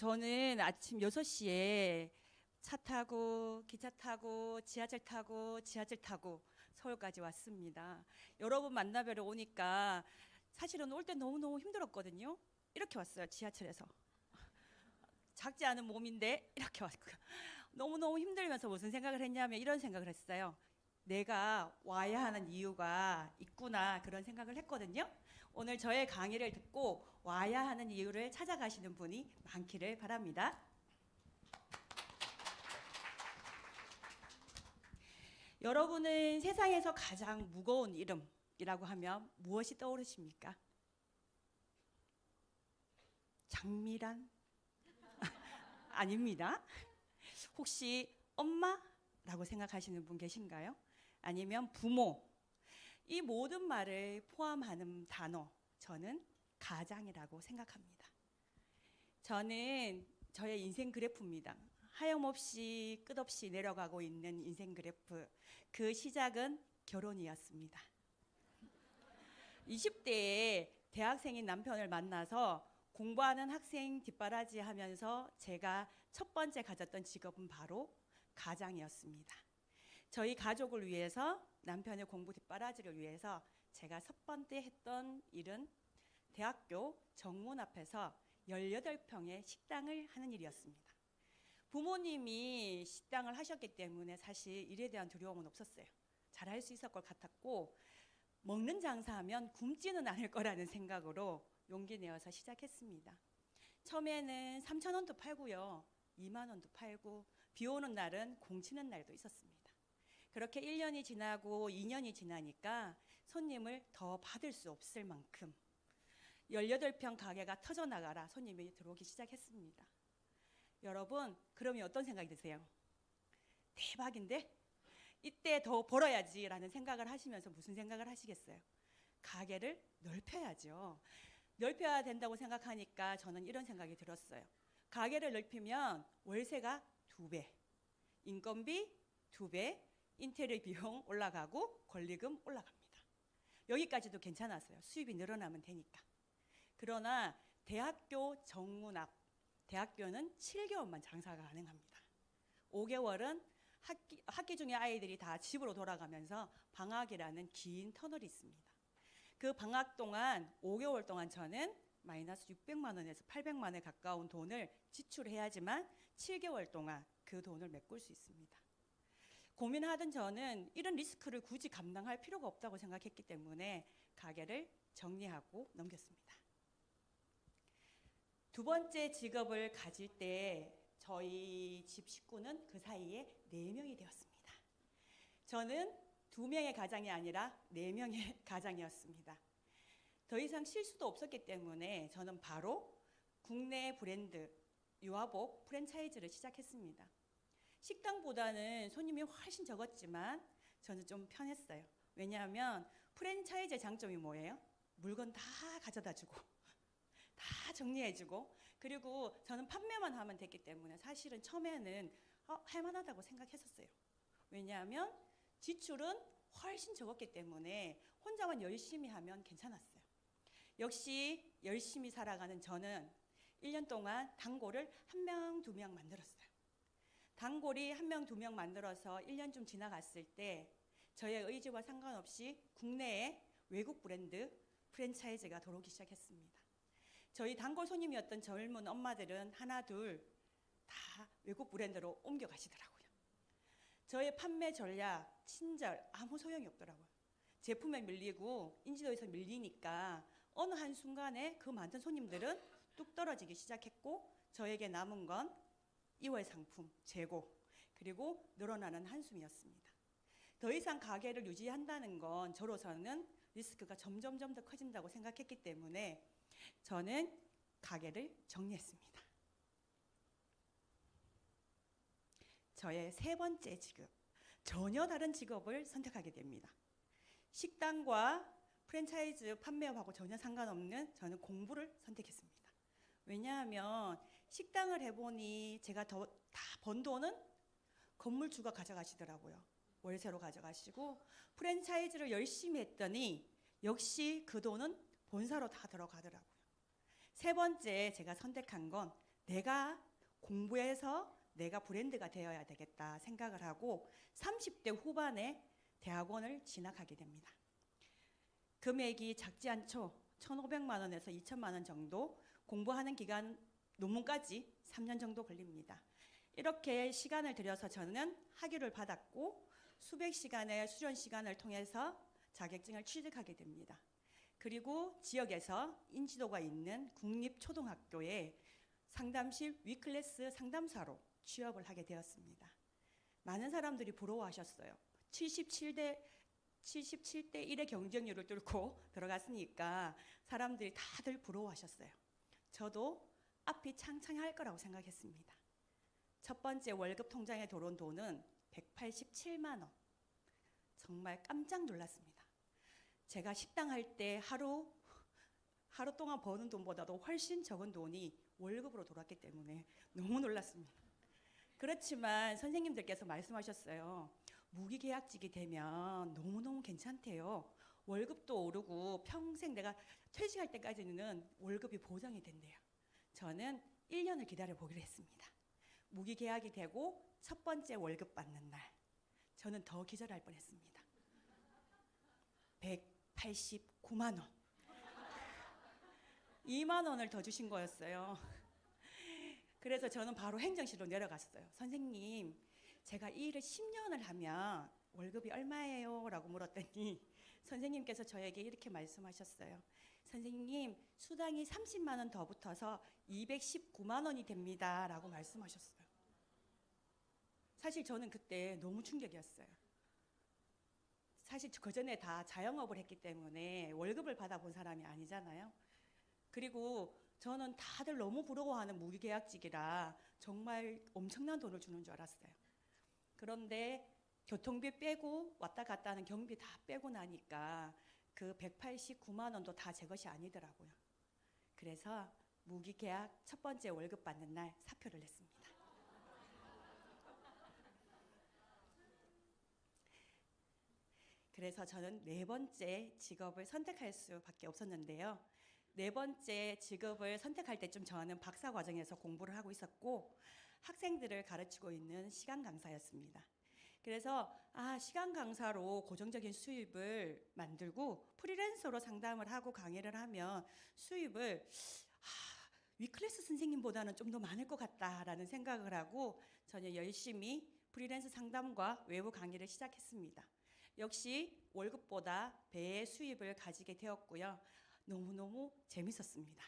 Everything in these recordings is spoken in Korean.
저는 아침 6시에 차 타고 기차 타고 지하철 타고 서울까지 왔습니다. 여러분 만나뵈러 오니까 사실은 올 때 너무너무 힘들었거든요. 이렇게 왔어요. 지하철에서. 작지 않은 몸인데 이렇게 왔고 너무너무 힘들면서 무슨 생각을 했냐면 이런 생각을 했어요. 내가 와야 하는 이유가 있구나 그런 생각을 했거든요. 오늘 저의 강의를 듣고 와야 하는 이유를 찾아가시는 분이 많기를 바랍니다. 여러분은 세상에서 가장 무거운 이름이라고 하면 무엇이 떠오르십니까? 장미란? 아닙니다. 혹시 엄마라고 생각하시는 분 계신가요? 아니면 부모? 이 모든 말을 포함하는 단어, 저는 가장이라고 생각합니다. 저는 저의 인생 그래프입니다. 하염없이 끝없이 내려가고 있는 인생 그래프. 그 시작은 결혼이었습니다. 20대에 대학생인 남편을 만나서 공부하는 학생 뒷바라지 하면서 제가 첫 번째 가졌던 직업은 바로 가장이었습니다. 저희 가족을 위해서 남편의 공부 뒷바라지를 위해서 제가 첫 번째 했던 일은 대학교 정문 앞에서 18평의 식당을 하는 일이었습니다. 부모님이 식당을 하셨기 때문에 사실 일에 대한 두려움은 없었어요. 잘할 수 있을 것 같았고 먹는 장사하면 굶지는 않을 거라는 생각으로 용기 내어서 시작했습니다. 처음에는 3,000원도 팔고요. 2만 원도 팔고 비 오는 날은 공치는 날도 있었습니다. 그렇게 1년이 지나고 2년이 지나니까 손님을 더 받을 수 없을 만큼 18평 가게가 터져나가라 손님이 들어오기 시작했습니다. 여러분, 그러면 어떤 생각이 드세요? 대박인데? 이때 더 벌어야지 라는 생각을 하시면서 무슨 생각을 하시겠어요? 가게를 넓혀야죠. 넓혀야 된다고 생각하니까 저는 이런 생각이 들었어요. 가게를 넓히면 월세가 2배, 인건비 2배, 인테리어 비용 올라가고 권리금 올라갑니다. 여기까지도 괜찮았어요. 수입이 늘어나면 되니까. 그러나 대학교 정문 앞, 대학교는 7개월만 장사가 가능합니다. 5개월은 학기 중에 아이들이 다 집으로 돌아가면서 방학이라는 긴 터널이 있습니다. 그 방학 동안 5개월 동안 저는 마이너스 600만 원에서 800만 원에 가까운 돈을 지출해야지만 7개월 동안 그 돈을 메꿀 수 있습니다. 고민하던 저는 이런 리스크를 굳이 감당할 필요가 없다고 생각했기 때문에 가게를 정리하고 넘겼습니다. 두 번째 직업을 가질 때 저희 집 식구는 그 사이에 4명이 되었습니다. 저는 2명의 가장이 아니라 4명의 가장이었습니다. 더 이상 실수도 없었기 때문에 저는 바로 국내 브랜드 유아복 프랜차이즈를 시작했습니다. 식당보다는 손님이 훨씬 적었지만 저는 좀 편했어요. 왜냐하면 프랜차이즈의 장점이 뭐예요? 물건 다 가져다 주고 다 정리해주고 그리고 저는 판매만 하면 됐기 때문에 사실은 처음에는 할만하다고 생각했었어요. 왜냐하면 지출은 훨씬 적었기 때문에 혼자만 열심히 하면 괜찮았어요. 역시 열심히 살아가는 저는 1년 동안 단골을 1명, 2명 만들었어요. 단골이 1명, 2명 만들어서 1년쯤 지나갔을 때 저의 의지와 상관없이 국내에 외국 브랜드 프랜차이즈가 들어오기 시작했습니다. 저희 단골 손님이었던 젊은 엄마들은 하나 둘 다 외국 브랜드로 옮겨가시더라고요. 저의 판매 전략, 친절 아무 소용이 없더라고요. 제품에 밀리고 인지도에서 밀리니까 어느 한순간에 그 많던 손님들은 뚝 떨어지기 시작했고 저에게 남은 건 2월 상품, 재고, 그리고 늘어나는 한숨이었습니다. 더 이상 가게를 유지한다는 건 저로서는 리스크가 점점 더 커진다고 생각했기 때문에 저는 가게를 정리했습니다. 저의 3번째 직업, 전혀 다른 직업을 선택하게 됩니다. 식당과 프랜차이즈 판매업하고 전혀 상관없는 저는 공부를 선택했습니다. 왜냐하면 식당을 해보니 제가 다 번 돈은 건물주가 가져가시더라고요. 월세로 가져가시고 프랜차이즈를 열심히 했더니 역시 그 돈은 본사로 다 들어가더라고요. 3번째 제가 선택한 건 내가 공부해서 내가 브랜드가 되어야 되겠다 생각을 하고 30대 후반에 대학원을 진학하게 됩니다. 금액이 작지 않죠. 1,500만 원에서 2천만 원 정도, 공부하는 기간 논문까지 3년 정도 걸립니다. 이렇게 시간을 들여서 저는 학위를 받았고 수백 시간의 수련 시간을 통해서 자격증을 취득하게 됩니다. 그리고 지역에서 인지도가 있는 국립초등학교에 상담실 위클래스 상담사로 취업을 하게 되었습니다. 많은 사람들이 부러워하셨어요. 77대 1의 경쟁률을 뚫고 들어갔으니까 사람들이 다들 부러워하셨어요. 저도 앞이 창창할 거라고 생각했습니다. 첫 번째 월급 통장에 들어온 돈은 187만 원. 정말 깜짝 놀랐습니다. 제가 식당 할 때 하루 동안 버는 돈보다도 훨씬 적은 돈이 월급으로 들어왔기 때문에 너무 놀랐습니다. 그렇지만 선생님들께서 말씀하셨어요. 무기계약직이 되면 너무너무 괜찮대요. 월급도 오르고 평생 내가 퇴직할 때까지는 월급이 보장이 된대요. 저는 1년을 기다려 보기로 했습니다. 무기계약이 되고 첫 번째 월급 받는 날, 저는 더 기절할 뻔했습니다. 189만 원. 2만 원을 더 주신 거였어요. 그래서 저는 바로 행정실로 내려갔어요. 선생님, 제가 이 일을 10년을 하면 월급이 얼마예요? 라고 물었더니 선생님께서 저에게 이렇게 말씀하셨어요. 선생님, 수당이 30만 원 더 붙어서 219만 원이 됩니다. 라고 말씀하셨어요. 사실 저는 그때 너무 충격이었어요. 사실 그 전에 다 자영업을 했기 때문에 월급을 받아본 사람이 아니잖아요. 그리고 저는 다들 너무 부러워하는 무기계약직이라 정말 엄청난 돈을 주는 줄 알았어요. 그런데 교통비 빼고 왔다 갔다 하는 경비 다 빼고 나니까 그 189만 원도 다 제 것이 아니더라고요. 그래서 무기계약 첫 번째 월급 받는 날 사표를 냈습니다. 그래서 저는 네 번째 직업을 선택할 수밖에 없었는데요. 네 번째 직업을 선택할 때쯤 저는 박사 과정에서 공부를 하고 있었고 학생들을 가르치고 있는 시간 강사였습니다. 그래서 시간 강사로 고정적인 수입을 만들고 프리랜서로 상담을 하고 강의를 하면 수입을 위클래스 선생님보다는 좀 더 많을 것 같다라는 생각을 하고 저는 열심히 프리랜서 상담과 외부 강의를 시작했습니다. 역시 월급보다 배의 수입을 가지게 되었고요. 너무너무 재밌었습니다.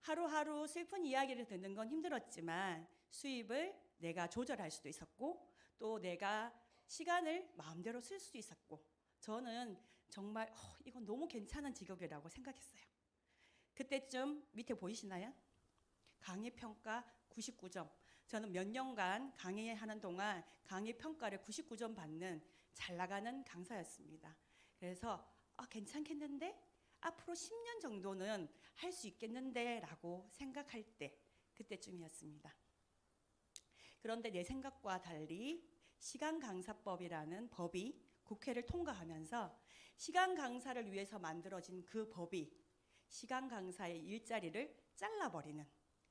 하루하루 슬픈 이야기를 듣는 건 힘들었지만 수입을 내가 조절할 수도 있었고 또 내가 시간을 마음대로 쓸 수 있었고 저는 정말 이건 너무 괜찮은 직업이라고 생각했어요. 그때쯤 밑에 보이시나요? 강의 평가 99점. 저는 몇 년간 강의하는 동안 강의 평가를 99점 받는 잘 나가는 강사였습니다. 그래서 괜찮겠는데? 앞으로 10년 정도는 할 수 있겠는데? 라고 생각할 때 그때쯤이었습니다. 그런데 내 생각과 달리 시간강사법이라는 법이 국회를 통과하면서 시간 강사를 위해서 만들어진 그 법이 시간 강사의 일자리를 잘라버리는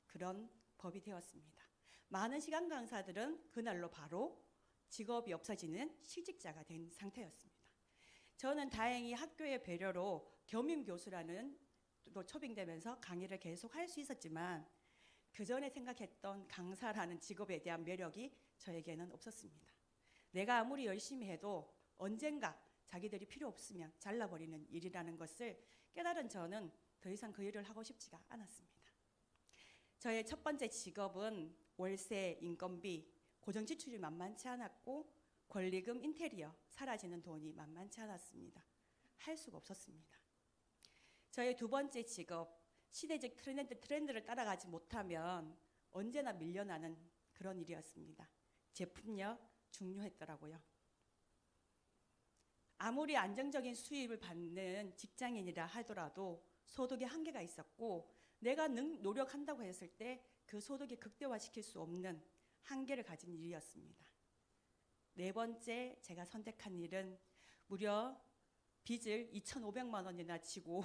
그런 법이 되었습니다. 많은 시간 강사들은 그날로 바로 직업이 없어지는 실직자가 된 상태였습니다. 저는 다행히 학교의 배려로 겸임교수라는 또 초빙되면서 강의를 계속 할 수 있었지만 그 전에 생각했던 강사라는 직업에 대한 매력이 저에게는 없었습니다. 내가 아무리 열심히 해도 언젠가 자기들이 필요 없으면 잘라버리는 일이라는 것을 깨달은 저는 더 이상 그 일을 하고 싶지가 않았습니다. 저의 첫 번째 직업은 월세, 인건비, 고정 지출이 만만치 않았고 권리금, 인테리어, 사라지는 돈이 만만치 않았습니다. 할 수가 없었습니다. 저의 두 번째 직업, 시대적 트렌드를 따라가지 못하면 언제나 밀려나는 그런 일이었습니다. 제품력 중요했더라고요. 아무리 안정적인 수입을 받는 직장인이라 하더라도 소득의 한계가 있었고 내가 노력한다고 했을 때 그 소득이 극대화시킬 수 없는 한계를 가진 일이었습니다. 네 번째 제가 선택한 일은 무려 빚을 2,500만 원이나 지고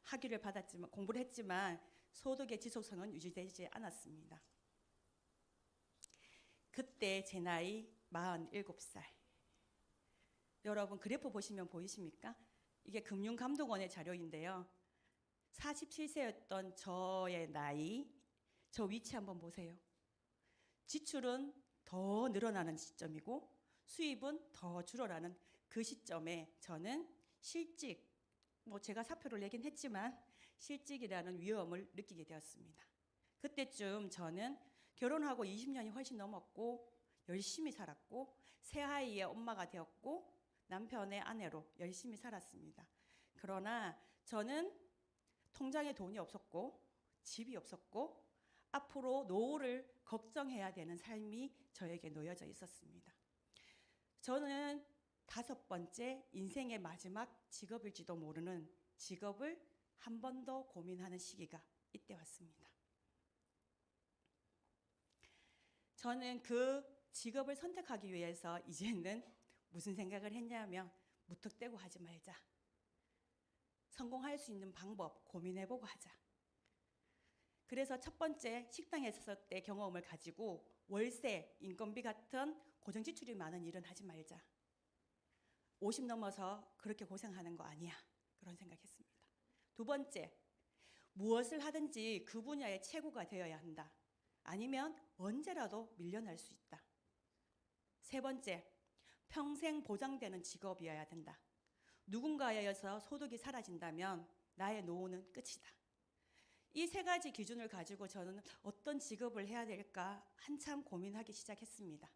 학위를 받았지만 공부를 했지만 소득의 지속성은 유지되지 않았습니다. 그때 제 나이 47살. 여러분 그래프 보시면 보이십니까? 이게 금융감독원의 자료인데요. 47세였던 저의 나이, 저 위치 한번 보세요. 지출은 더 늘어나는 시점이고 수입은 더 줄어나는 그 시점에 저는 실직, 제가 사표를 내긴 했지만 실직이라는 위험을 느끼게 되었습니다. 그때쯤 저는 결혼하고 20년이 훨씬 넘었고 열심히 살았고 새 아이의 엄마가 되었고 남편의 아내로 열심히 살았습니다. 그러나 저는 통장에 돈이 없었고 집이 없었고 앞으로 노후를 걱정해야 되는 삶이 저에게 놓여져 있었습니다. 저는 5번째 인생의 마지막 직업일지도 모르는 직업을 한 번 더 고민하는 시기가 이때 왔습니다. 저는 그 직업을 선택하기 위해서 이제는 무슨 생각을 했냐면 무턱대고 하지 말자. 성공할 수 있는 방법 고민해보고 하자. 그래서 첫 번째 식당에 있었을 때 경험을 가지고 월세, 인건비 같은 고정지출이 많은 일은 하지 말자. 50 넘어서 그렇게 고생하는 거 아니야. 그런 생각했습니다. 두 번째, 무엇을 하든지 그 분야의 최고가 되어야 한다. 아니면 언제라도 밀려날 수 있다. 세 번째, 평생 보장되는 직업이어야 된다. 누군가에 의해서 소득이 사라진다면 나의 노후는 끝이다. 이 세 가지 기준을 가지고 저는 어떤 직업을 해야 될까 한참 고민하기 시작했습니다.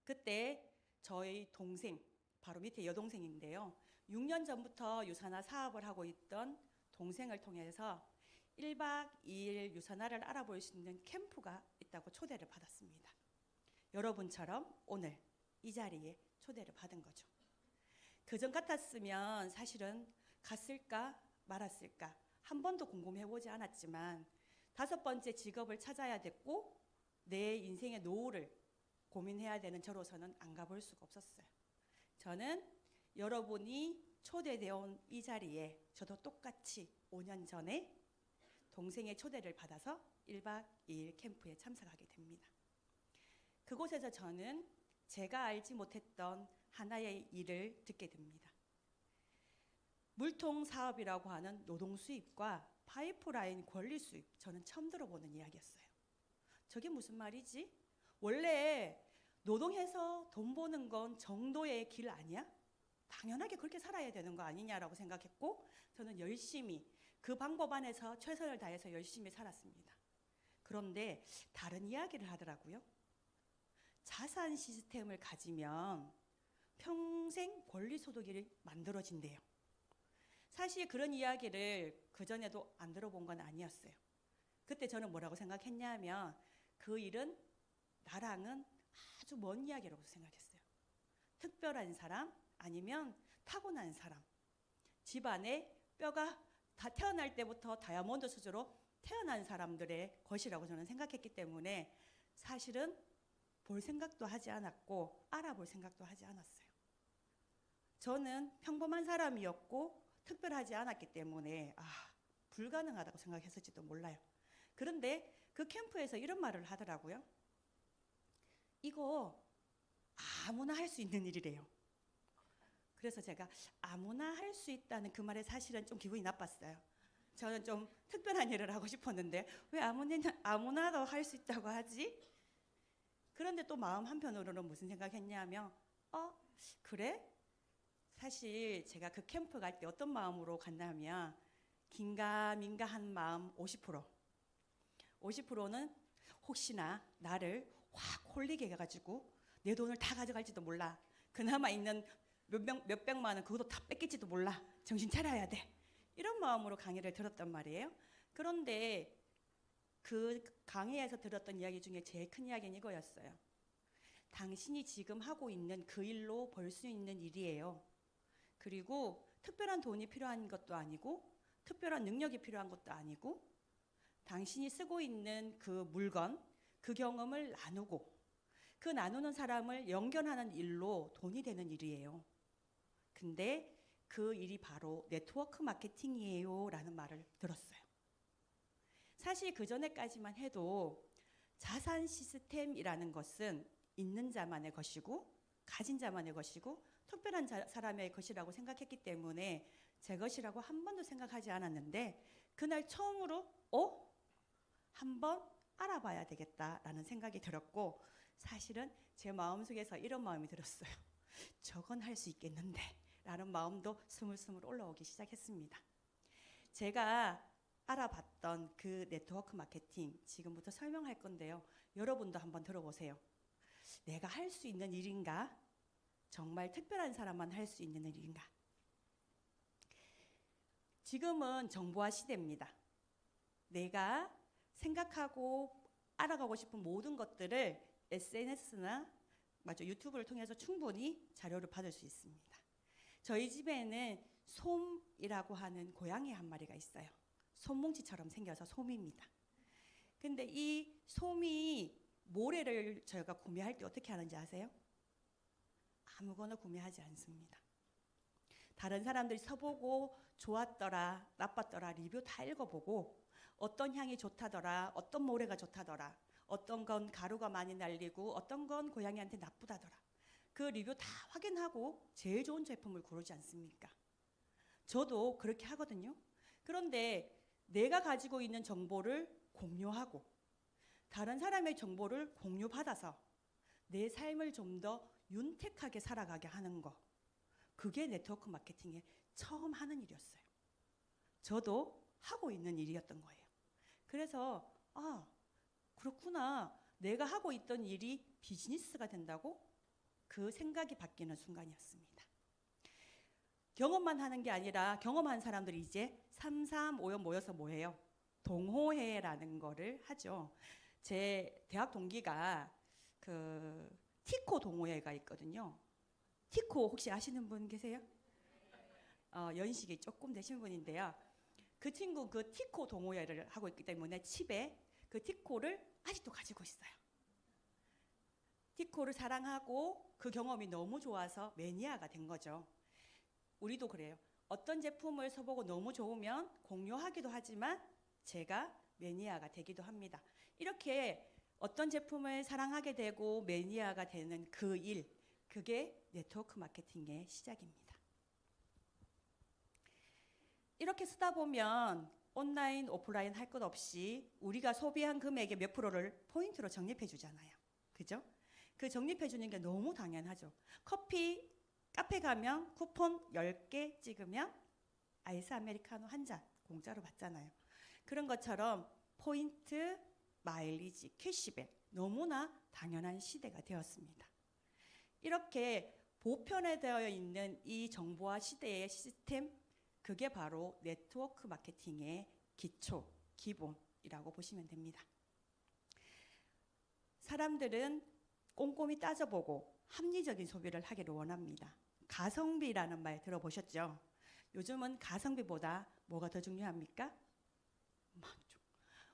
그때 저희 동생, 바로 밑에 여동생인데요. 6년 전부터 유산화 사업을 하고 있던 동생을 통해서 1박 2일 유산화를 알아볼 수 있는 캠프가 있다고 초대를 받았습니다. 여러분처럼 오늘 이 자리에 초대를 받은 거죠. 그전 같았으면 사실은 갔을까 말았을까 한 번도 궁금해보지 않았지만 5번째 직업을 찾아야 됐고 내 인생의 노후를 고민해야 되는 저로서는 안 가볼 수가 없었어요. 저는 여러분이 초대되어 온 이 자리에 저도 똑같이 5년 전에 동생의 초대를 받아서 1박 2일 캠프에 참석하게 됩니다. 그곳에서 저는 제가 알지 못했던 하나의 일을 듣게 됩니다. 물통 사업이라고 하는 노동 수입과 파이프라인 권리 수입, 저는 처음 들어보는 이야기였어요. 저게 무슨 말이지? 원래 노동해서 돈 버는 건 정도의 길 아니야? 당연하게 그렇게 살아야 되는 거 아니냐라고 생각했고 저는 열심히 그 방법 안에서 최선을 다해서 열심히 살았습니다. 그런데 다른 이야기를 하더라고요. 자산 시스템을 가지면 평생 권리소득이 만들어진대요. 사실 그런 이야기를 그전에도 안 들어본 건 아니었어요. 그때 저는 뭐라고 생각했냐면 그 일은 나랑은 아주 먼 이야기라고 생각했어요. 특별한 사람 아니면 타고난 사람, 집안에 뼈가 다 태어날 때부터 다이아몬드 수저로 태어난 사람들의 것이라고 저는 생각했기 때문에 사실은 볼 생각도 하지 않았고 알아볼 생각도 하지 않았어요. 저는 평범한 사람이었고 특별하지 않았기 때문에 불가능하다고 생각했을지도 몰라요. 그런데 그 캠프에서 이런 말을 하더라고요. 이거 아무나 할 수 있는 일이래요. 그래서 제가 아무나 할 수 있다는 그 말에 사실은 좀 기분이 나빴어요. 저는 좀 특별한 일을 하고 싶었는데 왜 아무나도 할 수 있다고 하지? 그런데 또 마음 한편으로는 무슨 생각했냐면 그래? 사실 제가 그 캠프 갈 때 어떤 마음으로 갔냐면 긴가민가한 마음 50%는 혹시나 나를 확 홀리게 해가지고 내 돈을 다 가져갈지도 몰라. 그나마 있는 몇백만 원 그것도 다 뺏길지도 몰라. 정신 차려야 돼. 이런 마음으로 강의를 들었단 말이에요. 그런데 그 강의에서 들었던 이야기 중에 제일 큰 이야기는 이거였어요. 당신이 지금 하고 있는 그 일로 벌 수 있는 일이에요. 그리고 특별한 돈이 필요한 것도 아니고 특별한 능력이 필요한 것도 아니고 당신이 쓰고 있는 그 물건, 그 경험을 나누고 그 나누는 사람을 연결하는 일로 돈이 되는 일이에요. 근데 그 일이 바로 네트워크 마케팅이에요 라는 말을 들었어요. 사실 그 전에까지만 해도 자산 시스템이라는 것은 있는 자만의 것이고 가진 자만의 것이고 특별한 사람의 것이라고 생각했기 때문에 제 것이라고 한 번도 생각하지 않았는데 그날 처음으로 한번 알아봐야 되겠다라는 생각이 들었고 사실은 제 마음속에서 이런 마음이 들었어요. 저건 할 수 있겠는데 라는 마음도 스물스물 올라오기 시작했습니다. 제가 알아봤던 그 네트워크 마케팅 지금부터 설명할 건데요. 여러분도 한번 들어보세요. 내가 할 수 있는 일인가? 정말 특별한 사람만 할 수 있는 일인가? 지금은 정보화 시대입니다. 내가 생각하고 알아가고 싶은 모든 것들을 SNS나 유튜브를 통해서 충분히 자료를 받을 수 있습니다. 저희 집에는 솜이라고 하는 고양이 한 마리가 있어요. 솜뭉치처럼 생겨서 솜입니다. 근데 이 솜이 모래를 저희가 구매할 때 어떻게 하는지 아세요? 아무거나 구매하지 않습니다. 다른 사람들이 써보고 좋았더라, 나빴더라 리뷰 다 읽어보고 어떤 향이 좋다더라, 어떤 모래가 좋다더라, 어떤 건 가루가 많이 날리고 어떤 건 고양이한테 나쁘다더라. 그 리뷰 다 확인하고 제일 좋은 제품을 고르지 않습니까? 저도 그렇게 하거든요. 그런데 내가 가지고 있는 정보를 공유하고 다른 사람의 정보를 공유받아서 내 삶을 좀 더 윤택하게 살아가게 하는 거, 그게 네트워크 마케팅의 처음 하는 일이었어요. 저도 하고 있는 일이었던 거예요. 그래서 그렇구나, 내가 하고 있던 일이 비즈니스가 된다고? 그 생각이 바뀌는 순간이었습니다. 경험만 하는 게 아니라 경험한 사람들이 이제 3, 3, 5연 모여서 뭐예요? 동호회라는 거를 하죠. 제 대학 동기가 그 티코 동호회가 있거든요. 티코 혹시 아시는 분 계세요? 연식이 조금 되신 분인데요. 그 친구 그 티코 동호회를 하고 있기 때문에 집에 그 티코를 아직도 가지고 있어요. 티코를 사랑하고 그 경험이 너무 좋아서 매니아가 된 거죠. 우리도 그래요. 어떤 제품을 써보고 너무 좋으면 공유하기도 하지만 제가 매니아가 되기도 합니다. 이렇게 어떤 제품을 사랑하게 되고 매니아가 되는 그 일, 그게 네트워크 마케팅의 시작입니다. 이렇게 쓰다 보면 온라인, 오프라인 할 것 없이 우리가 소비한 금액의 몇 프로를 포인트로 적립해 주잖아요. 그죠? 그 적립해 주는 게 너무 당연하죠. 커피, 카페 가면 쿠폰 10개 찍으면 아이스 아메리카노 한 잔 공짜로 받잖아요. 그런 것처럼 포인트, 마일리지, 캐시백 너무나 당연한 시대가 되었습니다. 이렇게 보편화되어 있는 이 정보화 시대의 시스템, 그게 바로 네트워크 마케팅의 기초, 기본이라고 보시면 됩니다. 사람들은 꼼꼼히 따져보고 합리적인 소비를 하기를 원합니다. 가성비라는 말 들어보셨죠? 요즘은 가성비보다 뭐가 더 중요합니까? 만족.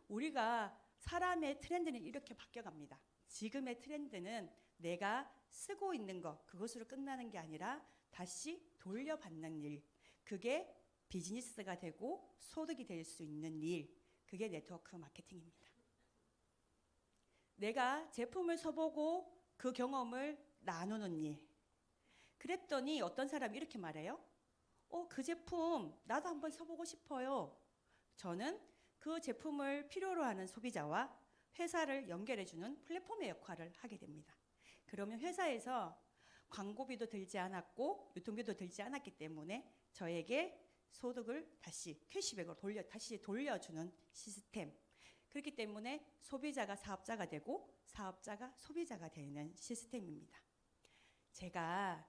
우리가 사람의 트렌드는 이렇게 바뀌어갑니다. 지금의 트렌드는 내가 쓰고 있는 것, 그것으로 끝나는 게 아니라 다시 돌려받는 일, 그게 비즈니스가 되고 소득이 될 수 있는 일, 그게 네트워크 마케팅입니다. 내가 제품을 써보고 그 경험을 나누는 일. 그랬더니 어떤 사람이 이렇게 말해요. 그 제품 나도 한번 써보고 싶어요. 저는 그 제품을 필요로 하는 소비자와 회사를 연결해주는 플랫폼의 역할을 하게 됩니다. 그러면 회사에서 광고비도 들지 않았고 유통비도 들지 않았기 때문에 저에게 소득을 다시 캐시백으로 다시 돌려주는 시스템. 그렇기 때문에 소비자가 사업자가 되고 사업자가 소비자가 되는 시스템입니다. 제가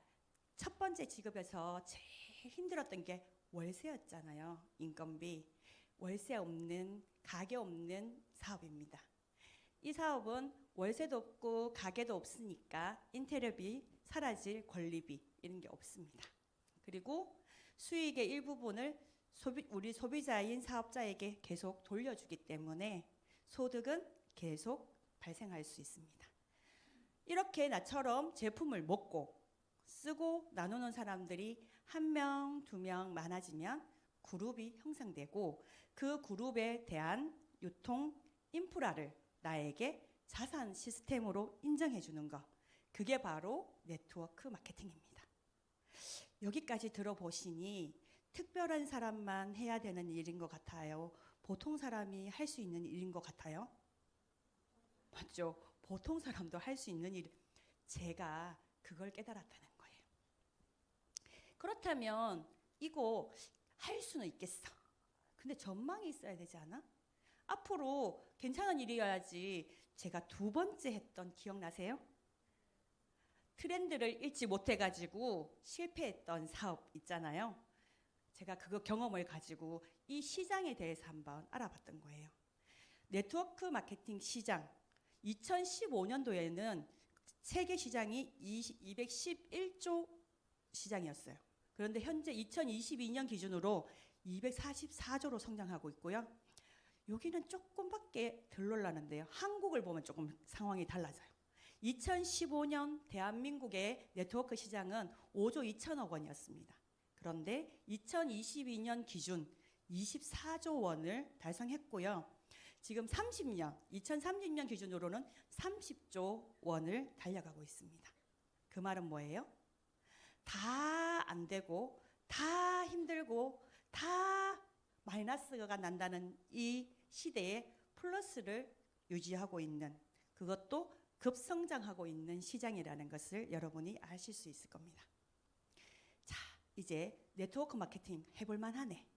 첫 번째 직업에서 제일 힘들었던 게 월세였잖아요. 인건비. 월세 없는, 가게 없는 사업입니다. 이 사업은 월세도 없고 가게도 없으니까 인테리어비, 사라질 권리비 이런 게 없습니다. 그리고 수익의 일부분을 우리 소비자인 사업자에게 계속 돌려주기 때문에 소득은 계속 발생할 수 있습니다. 이렇게 나처럼 제품을 먹고 쓰고 나누는 사람들이 1명, 2명 많아지면 그룹이 형성되고 그 그룹에 대한 유통 인프라를 나에게 자산 시스템으로 인정해 주는 것, 그게 바로 네트워크 마케팅입니다. 여기까지 들어보시니 특별한 사람만 해야 되는 일인 것 같아요? 보통 사람이 할 수 있는 일인 것 같아요? 맞죠? 보통 사람도 할 수 있는 일. 제가 그걸 깨달았다는 거예요. 그렇다면 이거 할 수는 있겠어. 근데 전망이 있어야 되지 않아? 앞으로 괜찮은 일이어야지. 제가 두 번째 했던 기억나세요? 트렌드를 읽지 못해가지고 실패했던 사업 있잖아요. 제가 그거 경험을 가지고 이 시장에 대해서 한번 알아봤던 거예요. 네트워크 마케팅 시장 2015년도에는 세계 시장이 211조 시장이었어요. 그런데 현재 2022년 기준으로 244조로 성장하고 있고요. 여기는 조금밖에 덜 놀라는데요. 한국을 보면 조금 상황이 달라져요. 2015년 대한민국의 네트워크 시장은 5조 2천억 원이었습니다. 그런데 2022년 기준 24조 원을 달성했고요. 지금 2030년 기준으로는 30조 원을 달려가고 있습니다. 그 말은 뭐예요? 다 안 되고 다 힘들고 다 마이너스가 난다는 이 시대에 플러스를 유지하고 있는, 그것도 급성장하고 있는 시장이라는 것을 여러분이 아실 수 있을 겁니다. 자, 이제 네트워크 마케팅 해볼 만하네.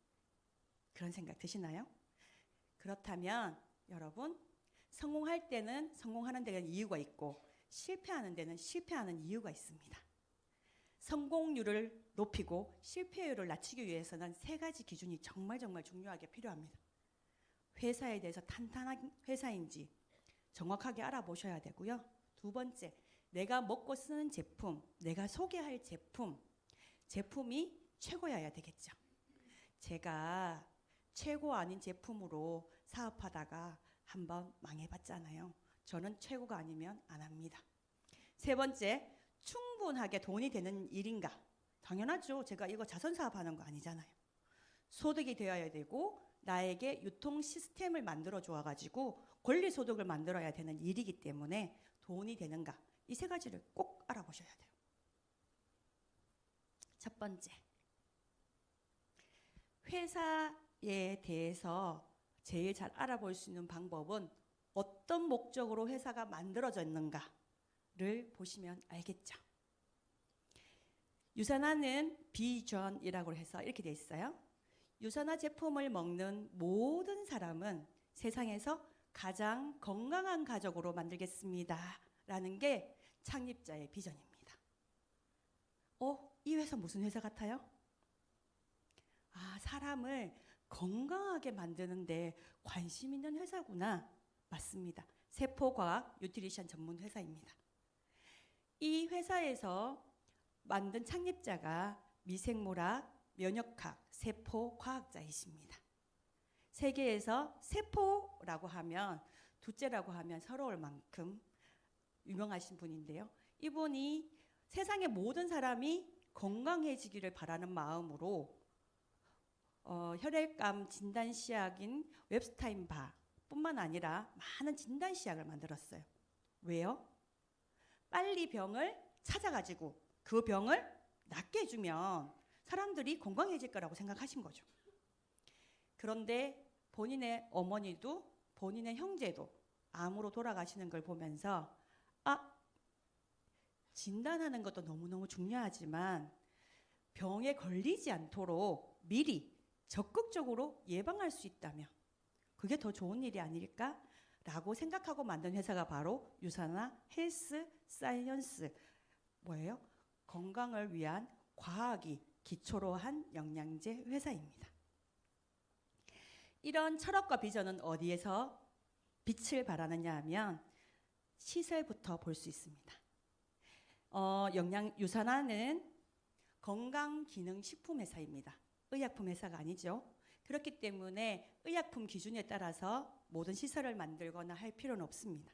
그런 생각 드시나요? 그렇다면 여러분, 성공할 때는 성공하는 데는 이유가 있고 실패하는 데는 실패하는 이유가 있습니다. 성공률을 높이고 실패율을 낮추기 위해서는 세 가지 기준이 정말 중요하게 필요합니다. 회사에 대해서 탄탄한 회사인지 정확하게 알아보셔야 되고요. 두 번째, 내가 먹고 쓰는 제품, 내가 소개할 제품이 최고여야 되겠죠. 제가 최고 아닌 제품으로 사업하다가 한번 망해봤잖아요. 저는 최고가 아니면 안 합니다. 세 번째, 충분하게 돈이 되는 일인가? 당연하죠. 제가 이거 자선사업 하는 거 아니잖아요. 소득이 되어야 되고 나에게 유통 시스템을 만들어 줘가지고 권리소득을 만들어야 되는 일이기 때문에 돈이 되는가? 이 세 가지를 꼭 알아보셔야 돼요. 첫 번째, 회사에 대해서 제일 잘 알아볼 수 있는 방법은 어떤 목적으로 회사가 만들어졌는가를 보시면 알겠죠. 유산화는 비전이라고 해서 이렇게 돼 있어요. 유산화 제품을 먹는 모든 사람은 세상에서 가장 건강한 가족으로 만들겠습니다 라는 게 창립자의 비전입니다. 이 회사 무슨 회사 같아요? 사람을 건강하게 만드는데 관심 있는 회사구나. 맞습니다. 세포과학 뉴트리션 전문 회사입니다. 이 회사에서 만든 창립자가 미생물학, 면역학, 세포과학자이십니다. 세계에서 세포라고 하면, 둘째라고 하면 서러울 만큼 유명하신 분인데요. 이분이 세상의 모든 사람이 건강해지기를 바라는 마음으로 혈액암 진단시약인 웹스타인바 뿐만 아니라 많은 진단시약을 만들었어요. 왜요? 빨리 병을 찾아가지고 그 병을 낫게 해주면 사람들이 건강해질 거라고 생각하신 거죠. 그런데 본인의 어머니도 본인의 형제도 암으로 돌아가시는 걸 보면서 진단하는 것도 너무너무 중요하지만 병에 걸리지 않도록 미리 적극적으로 예방할 수 있다면 그게 더 좋은 일이 아닐까라고 생각하고 만든 회사가 바로 유산화 헬스 사이언스, 뭐예요? 건강을 위한 과학이 기초로 한 영양제 회사입니다. 이런 철학과 비전은 어디에서 빛을 발하느냐 하면 시설부터 볼 수 있습니다. 유산화는 건강기능식품 회사입니다. 의약품 회사가 아니죠. 그렇기 때문에 의약품 기준에 따라서 모든 시설을 만들거나 할 필요는 없습니다.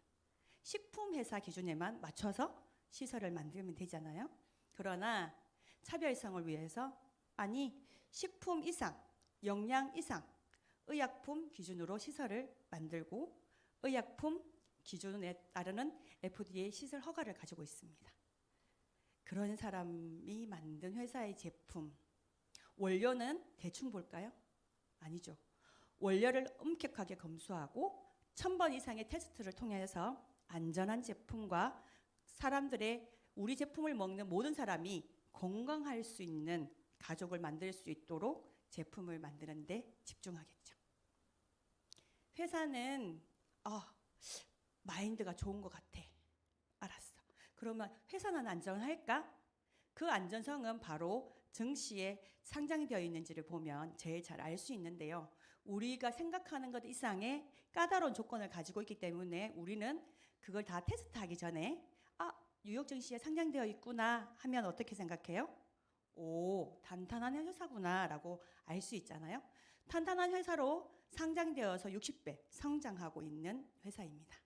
식품 회사 기준에만 맞춰서 시설을 만들면 되잖아요. 그러나 차별성을 위해서 식품 이상, 영양 이상 의약품 기준으로 시설을 만들고 의약품 기준에 따르는 FDA 시설 허가를 가지고 있습니다. 그런 사람이 만든 회사의 제품, 원료는 대충 볼까요? 아니죠. 원료를 엄격하게 검수하고 1000번 이상의 테스트를 통해서 안전한 제품과 사람들의 우리 제품을 먹는 모든 사람이 건강할 수 있는 가족을 만들 수 있도록 제품을 만드는 데 집중하겠죠. 회사는 마인드가 좋은 것 같아. 알았어. 그러면 회사는 안전할까? 그 안전성은 바로 증시에 상장되어 있는지를 보면 제일 잘 알 수 있는데요. 우리가 생각하는 것 이상의 까다로운 조건을 가지고 있기 때문에 우리는 그걸 다 테스트하기 전에 뉴욕 증시에 상장되어 있구나 하면 어떻게 생각해요? 오, 탄탄한 회사구나 라고 알 수 있잖아요. 탄탄한 회사로 상장되어서 60배 성장하고 있는 회사입니다.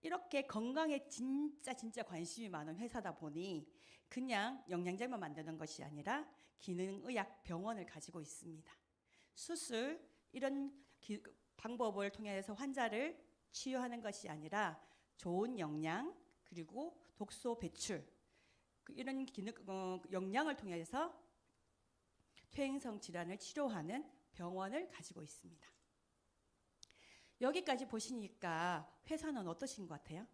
이렇게 건강에 진짜 관심이 많은 회사다 보니 그냥 영양제만 만드는 것이 아니라 기능의학 병원을 가지고 있습니다. 수술 이런 방법을 통해서 환자를 치유하는 것이 아니라 좋은 영양 그리고 독소 배출 이런 영양을 통해서 퇴행성 질환을 치료하는 병원을 가지고 있습니다. 여기까지 보시니까 회사는 어떠신 것 같아요?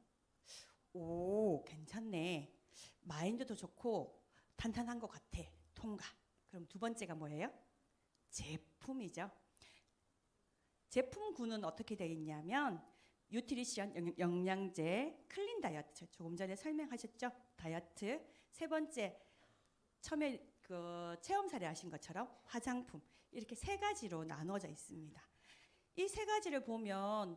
오, 괜찮네. 마인드도 좋고 탄탄한 것 같아. 통과. 그럼 두 번째가 뭐예요? 제품이죠. 제품군은 어떻게 되어 있냐면 뉴트리션 영양제, 클린 다이어트 조금 전에 설명하셨죠? 다이어트. 세 번째 처음에 체험 사례 하신 것처럼 화장품 이렇게 세 가지로 나눠져 있습니다. 이 세 가지를 보면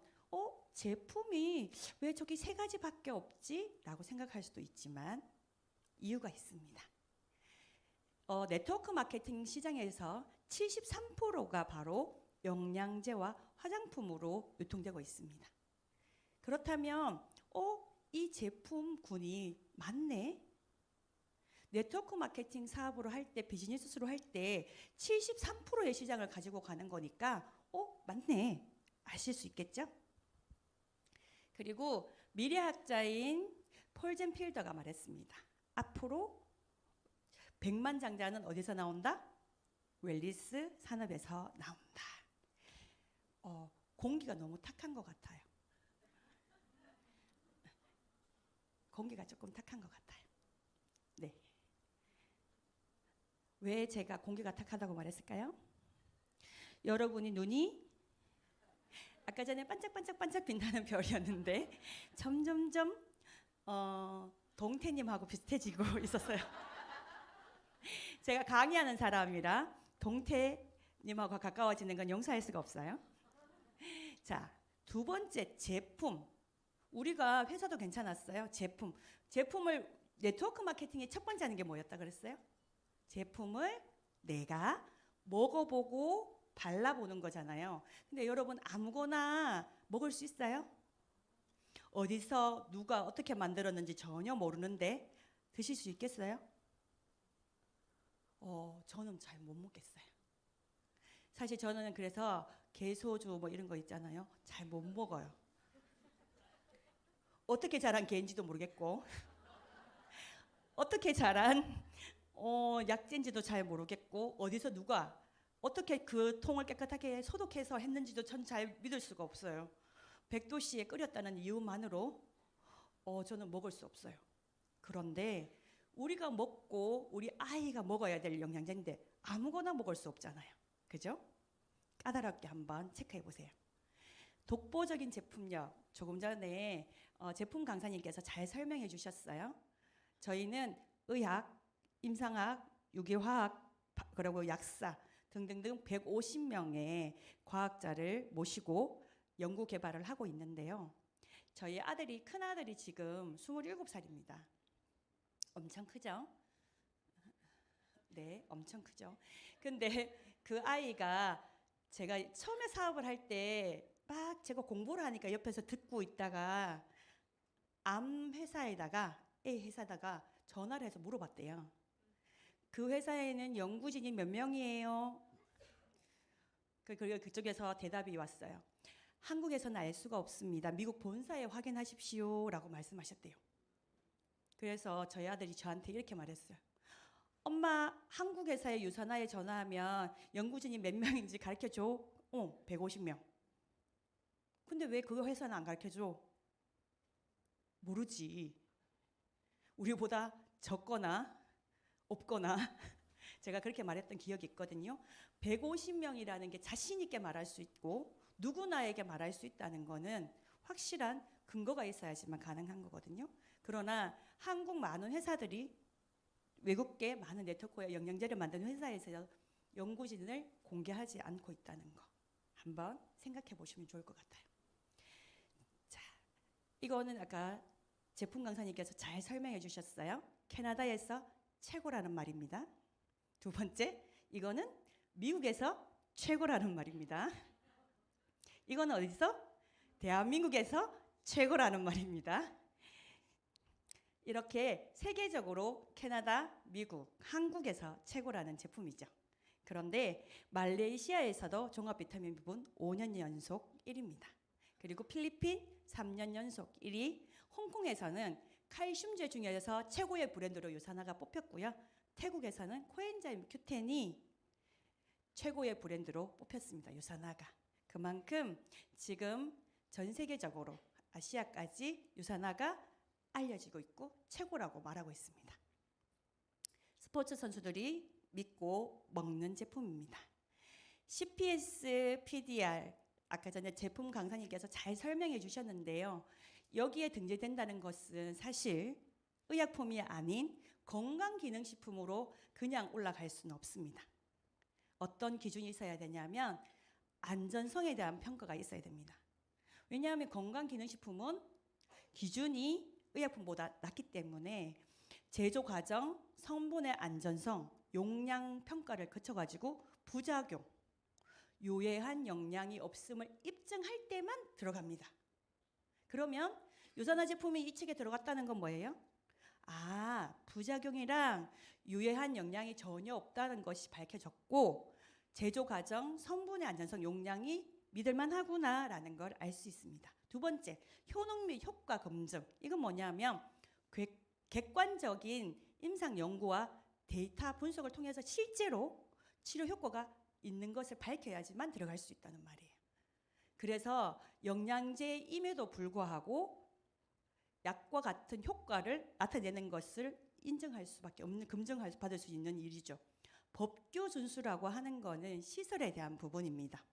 제품이 왜 저기 세 가지밖에 없지? 라고 생각할 수도 있지만 이유가 있습니다. 네트워크 마케팅 시장에서 73%가 바로 영양제와 화장품으로 유통되고 있습니다. 그렇다면 이 제품군이 맞네? 네트워크 마케팅 사업으로 할 때 비즈니스로 할 때 73%의 시장을 가지고 가는 거니까 맞네 아실 수 있겠죠? 그리고 미래학자인 폴 젠 필더가 말했습니다. 앞으로 백만장자는 어디서 나온다? 웰리스 산업에서 나온다. 공기가 너무 탁한 것 같아요. 공기가 조금 탁한 것 같아요. 네. 왜 제가 공기가 탁하다고 말했을까요? 여러분이 눈이 아까 전에 반짝반짝 빛나는 별이었는데 점점점 동태님하고 비슷해지고 있었어요. 제가 강의하는 사람이라 동태님하고 가까워지는 건 용서할 수가 없어요. 자, 두 번째 제품. 우리가 회사도 괜찮았어요. 제품을 네트워크 마케팅의 첫 번째 하는 게 뭐였다 그랬어요? 제품을 내가 먹어보고 발라보는 거잖아요. 근데 여러분 아무거나 먹을 수 있어요? 어디서 누가 어떻게 만들었는지 전혀 모르는데 드실 수 있겠어요? 저는 잘 못 먹겠어요. 사실 저는 그래서 게소주 뭐 이런 거 있잖아요. 잘 못 먹어요. 어떻게 자란 개인지도 모르겠고 어떻게 자란 약재인지도 잘 모르겠고 어디서 누가 어떻게 그 통을 깨끗하게 소독해서 했는지도 전 잘 믿을 수가 없어요. 100도씨에 끓였다는 이유만으로 저는 먹을 수 없어요. 그런데 우리가 먹고 우리 아이가 먹어야 될 영양제인데 아무거나 먹을 수 없잖아요. 그죠? 까다롭게 한번 체크해 보세요. 독보적인 제품력 조금 전에 제품 강사님께서 잘 설명해 주셨어요. 저희는 의학, 임상학, 유기화학 그리고 약사 등등등 150명의 과학자를 모시고 연구 개발을 하고 있는데요. 저희 큰 아들이 지금 27살입니다. 엄청 크죠? 네, 엄청 크죠. 근데 그 아이가 제가 처음에 사업을 할 때 막 제가 공부를 하니까 옆에서 듣고 있다가 A 회사에다가 전화를 해서 물어봤대요. 그 회사에는 연구진이 몇 명이에요? 그리고 그쪽에서 대답이 왔어요. 한국에서는 알 수가 없습니다. 미국 본사에 확인하십시오 라고 말씀하셨대요. 그래서 저희 아들이 저한테 이렇게 말했어요. 엄마, 한국 회사의 유산화에 전화하면 연구진이 몇 명인지 가르쳐줘. 150명. 근데 왜 그 회사는 안 가르쳐줘? 모르지. 우리보다 적거나 없거나 제가 그렇게 말했던 기억이 있거든요. 150명이라는 게 자신 있게 말할 수 있고 누구나에게 말할 수 있다는 거는 확실한 근거가 있어야지만 가능한 거거든요. 그러나 한국 많은 회사들이 외국계 많은 네트워크와 영양제를 만드는 회사에서 연구진을 공개하지 않고 있다는 거 한번 생각해 보시면 좋을 것 같아요. 자, 이거는 아까 제품 강사님께서 잘 설명해 주셨어요. 캐나다에서 최고라는 말입니다. 두 번째, 이거는 미국에서 최고라는 말입니다. 이건 어디서? 대한민국에서 최고라는 말입니다. 이렇게 세계적으로 캐나다, 미국, 한국에서 최고라는 제품이죠. 그런데 말레이시아에서도 종합 비타민 부분 5년 연속 1위입니다. 그리고 필리핀 3년 연속 1위, 홍콩에서는 칼슘제 중에서 최고의 브랜드로 유산화가 뽑혔고요. 태국에서는 코엔자임 Q10이 최고의 브랜드로 뽑혔습니다. 유산화가. 그만큼 지금 전 세계적으로 아시아까지 유산화가 알려지고 있고 최고라고 말하고 있습니다. 스포츠 선수들이 믿고 먹는 제품입니다. CPS, PDR 아까 전에 제품 강사님께서 잘 설명해 주셨는데요. 여기에 등재된다는 것은 사실 의약품이 아닌 건강기능식품으로 그냥 올라갈 수는 없습니다. 어떤 기준이 있어야 되냐면 안전성에 대한 평가가 있어야 됩니다. 왜냐하면 건강기능식품은 기준이 의약품보다 낮기 때문에 제조 과정, 성분의 안전성, 용량 평가를 거쳐가지고 부작용, 요해한 영양이 없음을 입증할 때만 들어갑니다. 그러면 유산화 제품이 이 책에 들어갔다는 건 뭐예요? 부작용이랑 유해한 영양이 전혀 없다는 것이 밝혀졌고 제조 과정, 성분의 안전성, 용량이 믿을만하구나라는 걸 알 수 있습니다. 두 번째, 효능 및 효과 검증. 이건 뭐냐면 객관적인 임상 연구와 데이터 분석을 통해서 실제로 치료 효과가 있는 것을 밝혀야지만 들어갈 수 있다는 말이에요. 그래서 영양제임에도 불구하고 약과 같은 효과를 나타내는 것을 인정할 수밖에 없는, 받을 수 있는 일이죠. 법규 준수라고 하는 것은 시설에 대한 부분입니다.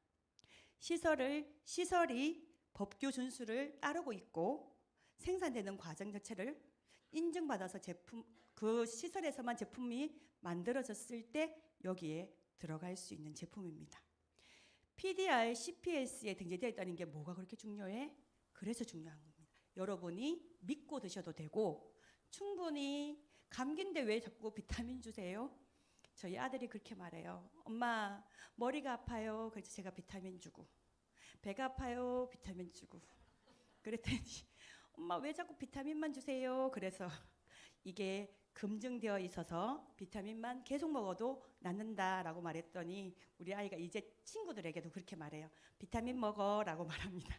시설이 법규 준수를 따르고 있고 생산되는 과정 자체를 인증받아서 그 시설에서만 제품이 만들어졌을 때 여기에 들어갈 수 있는 제품입니다. PDR, CPS에 등재되어 있다는 게 뭐가 그렇게 중요해? 그래서 중요한 겁니다. 여러분이 믿고 드셔도 되고 충분히 감기인데 왜 자꾸 비타민 주세요? 저희 아들이 그렇게 말해요. 엄마 머리가 아파요. 그래서 제가 비타민 주고 배가 아파요. 비타민 주고 그랬더니 엄마 왜 자꾸 비타민만 주세요? 그래서 이게 검증되어 있어서 비타민만 계속 먹어도 낫는다라고 말했더니 우리 아이가 이제 친구들에게도 그렇게 말해요. 비타민 먹어라고 말합니다.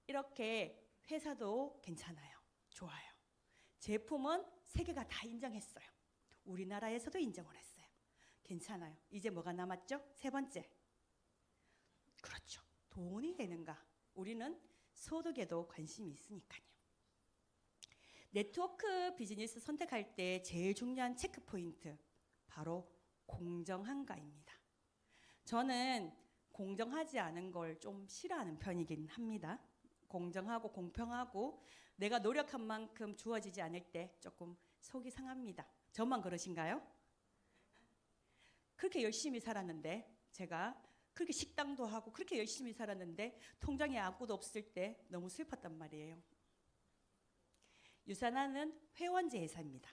이렇게 회사도 괜찮아요. 좋아요. 제품은 세계가 다 인정했어요. 우리나라에서도 인정을 했어요. 괜찮아요. 이제 뭐가 남았죠? 세 번째. 그렇죠. 돈이 되는가? 우리는 소득에도 관심이 있으니까요. 네트워크 비즈니스 선택할 때 제일 중요한 체크 포인트 바로 공정한가입니다. 저는 공정하지 않은 걸 좀 싫어하는 편이긴 합니다. 공정하고 공평하고 내가 노력한 만큼 주어지지 않을 때 조금 속이 상합니다. 저만 그러신가요? 그렇게 열심히 살았는데 제가 그렇게 식당도 하고 그렇게 열심히 살았는데 통장에 아무것도 없을 때 너무 슬펐단 말이에요. 유산화는 회원제 회사입니다.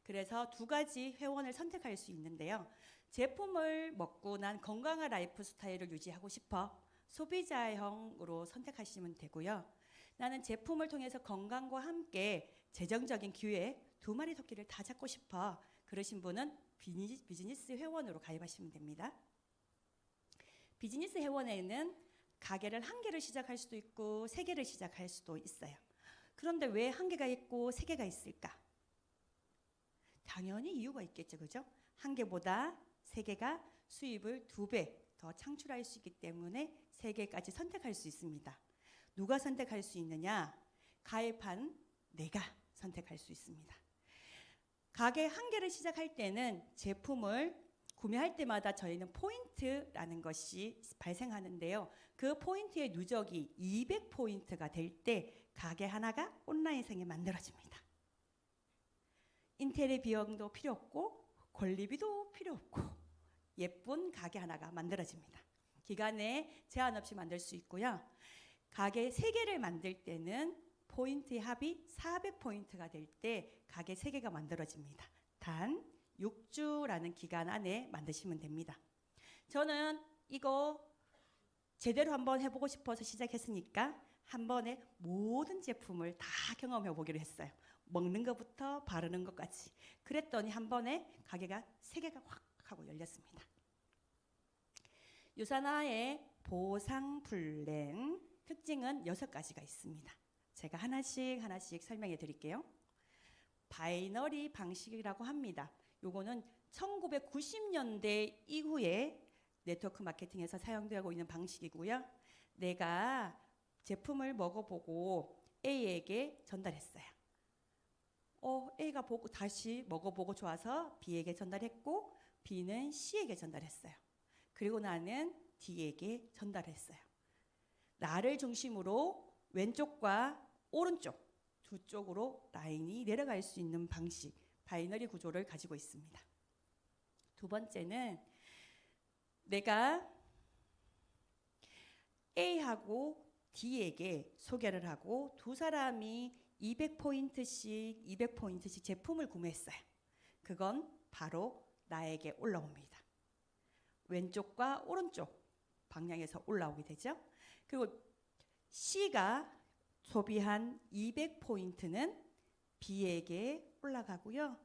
그래서 두 가지 회원을 선택할 수 있는데요. 제품을 먹고 난 건강한 라이프 스타일을 유지하고 싶어 소비자형으로 선택하시면 되고요. 나는 제품을 통해서 건강과 함께 재정적인 기회 두 마리 토끼를 다 잡고 싶어 그러신 분은 비즈니스 회원으로 가입하시면 됩니다. 비즈니스 회원에는 가게를 1개를 시작할 수도 있고 3개를 시작할 수도 있어요. 그런데 왜 1개가 있고 3개가 있을까? 당연히 이유가 있겠죠, 그죠? 1개보다 3개가 수입을 2배 더 창출할 수 있기 때문에 3개까지 선택할 수 있습니다. 누가 선택할 수 있느냐? 가입한 내가 선택할 수 있습니다. 가게 1개를 시작할 때는 제품을 구매할 때마다 저희는 포인트라는 것이 발생하는데요. 그 포인트의 누적이 200포인트가 될 때 가게 하나가 온라인상에 만들어집니다. 인테리어 비용도 필요 없고 관리비도 필요 없고 예쁜 가게 하나가 만들어집니다. 기간에 제한 없이 만들 수 있고요. 가게 3개를 만들 때는 포인트의 합이 400포인트가 될 때 가게 3개가 만들어집니다. 단 6주라는 기간 안에 만드시면 됩니다. 저는 이거 제대로 한번 해보고 싶어서 시작했으니까 한 번에 모든 제품을 다 경험해 보기로 했어요. 먹는 것부터 바르는 것까지. 그랬더니 한 번에 가게가 3개가 확 하고 열렸습니다. 유산화의 보상 플랜 특징은 6가지가 있습니다. 제가 하나씩 설명해 드릴게요. 바이너리 방식이라고 합니다. 요거는 1990년대 이후에 네트워크 마케팅에서 사용되고 있는 방식이고요. 내가 제품을 먹어보고 A에게 전달했어요. A가 보고 다시 먹어보고 좋아서 B에게 전달했고 B는 C에게 전달했어요. 그리고 나는 D에게 전달했어요. 나를 중심으로 왼쪽과 오른쪽 두 쪽으로 라인이 내려갈 수 있는 방식, 바이너리 구조를 가지고 있습니다. 두 번째는 내가 A하고 D에게 소개를 하고 두 사람이 200포인트씩 제품을 구매했어요. 그건 바로 나에게 올라옵니다. 왼쪽과 오른쪽 방향에서 올라오게 되죠. 그리고 C가 소비한 200포인트는 B에게 올라가고요.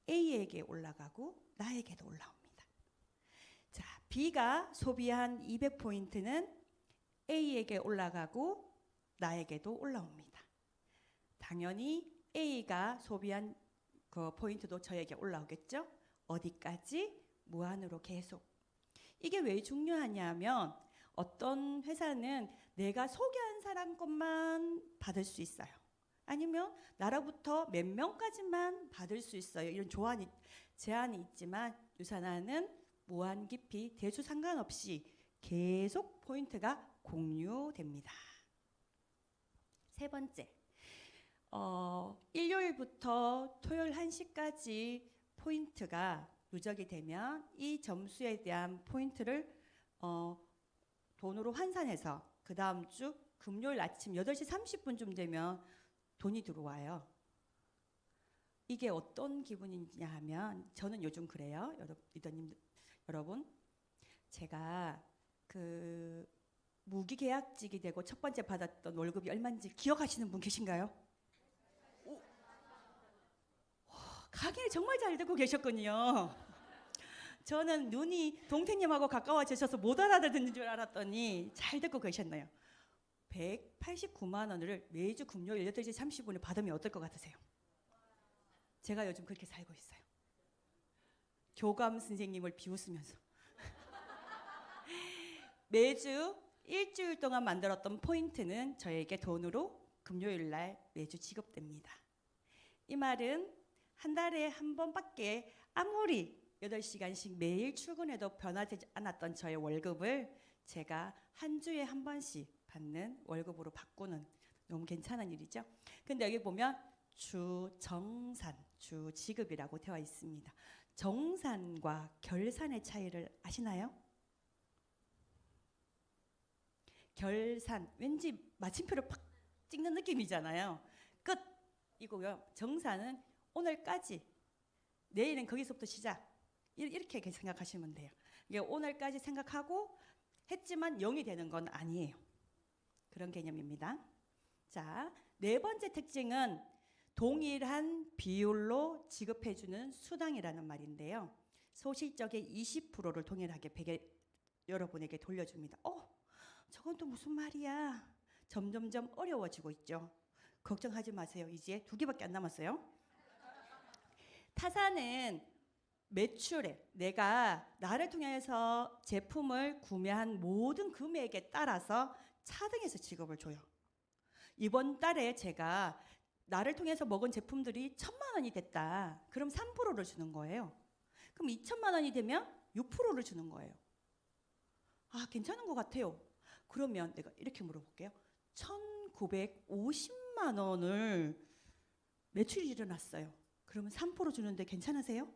A에게 올라가고 나에게도 올라옵니다. 자, B가 소비한 200포인트는 A에게 올라가고 나에게도 올라옵니다. 당연히 A가 소비한 그 포인트도 저에게 올라오겠죠. 어디까지? 무한으로 계속. 이게 왜 중요하냐면 어떤 회사는 내가 소개한 사람 것만 받을 수 있어요. 아니면 나로부터 몇 명까지만 받을 수 있어요. 이런 제한이 있지만 유산화는 무한 깊이 대수 상관없이 계속 포인트가 공유됩니다. 세 번째, 일요일부터 토요일 1시까지 포인트가 누적이 되면 이 점수에 대한 포인트를 돈으로 환산해서 그 다음 주 금요일 아침 8시 30분쯤 되면 돈이 들어와요. 이게 어떤 기분이냐 하면 저는 요즘 그래요. 리더님 여러분, 제가 그 무기계약직이 되고 첫 번째 받았던 월급이 얼마인지 기억하시는 분 계신가요? 가게를 정말 잘 듣고 계셨군요. 저는 눈이 동태님하고 가까워지셔서 못 알아듣는 줄 알았더니 잘 듣고 계셨네요. 189만 원을 매주 금요일 8시 30분에 받으면 어떨 것 같으세요? 제가 요즘 그렇게 살고 있어요. 교감 선생님을 비웃으면서. 매주 일주일 동안 만들었던 포인트는 저에게 돈으로 금요일 날 매주 지급됩니다. 이 말은 한 달에 한 번밖에 아무리 8시간씩 매일 출근해도 변하지 않았던 저의 월급을 제가 한 주에 한 번씩 받는 월급으로 바꾸는 너무 괜찮은 일이죠. 근데 여기 보면 주정산, 주지급이라고 되어 있습니다. 정산과 결산의 차이를 아시나요? 결산, 왠지 마침표를 팍 찍는 느낌이잖아요. 끝! 이고요. 정산은 오늘까지, 내일은 거기서부터 시작. 이렇게 생각하시면 돼요. 이게 오늘까지 생각하고 했지만 0이 되는 건 아니에요. 그런 개념입니다. 자, 네 번째 특징은 동일한 비율로 지급해주는 수당이라는 말인데요. 소실적의 20%를 동일하게 여러분에게 돌려줍니다. 저건 또 무슨 말이야? 점점점 어려워지고 있죠. 걱정하지 마세요. 이제 2개밖에 안 남았어요. 타사는 매출에 내가 나를 통해서 제품을 구매한 모든 금액에 따라서 차등해서 지급을 줘요. 이번 달에 제가 나를 통해서 먹은 제품들이 1,000만 원이 됐다. 그럼 3%를 주는 거예요. 그럼 2,000만 원이 되면 6%를 주는 거예요. 아, 괜찮은 것 같아요. 그러면 내가 이렇게 물어볼게요. 1,950만 원을 매출이 일어났어요. 그러면 3% 주는데 괜찮으세요?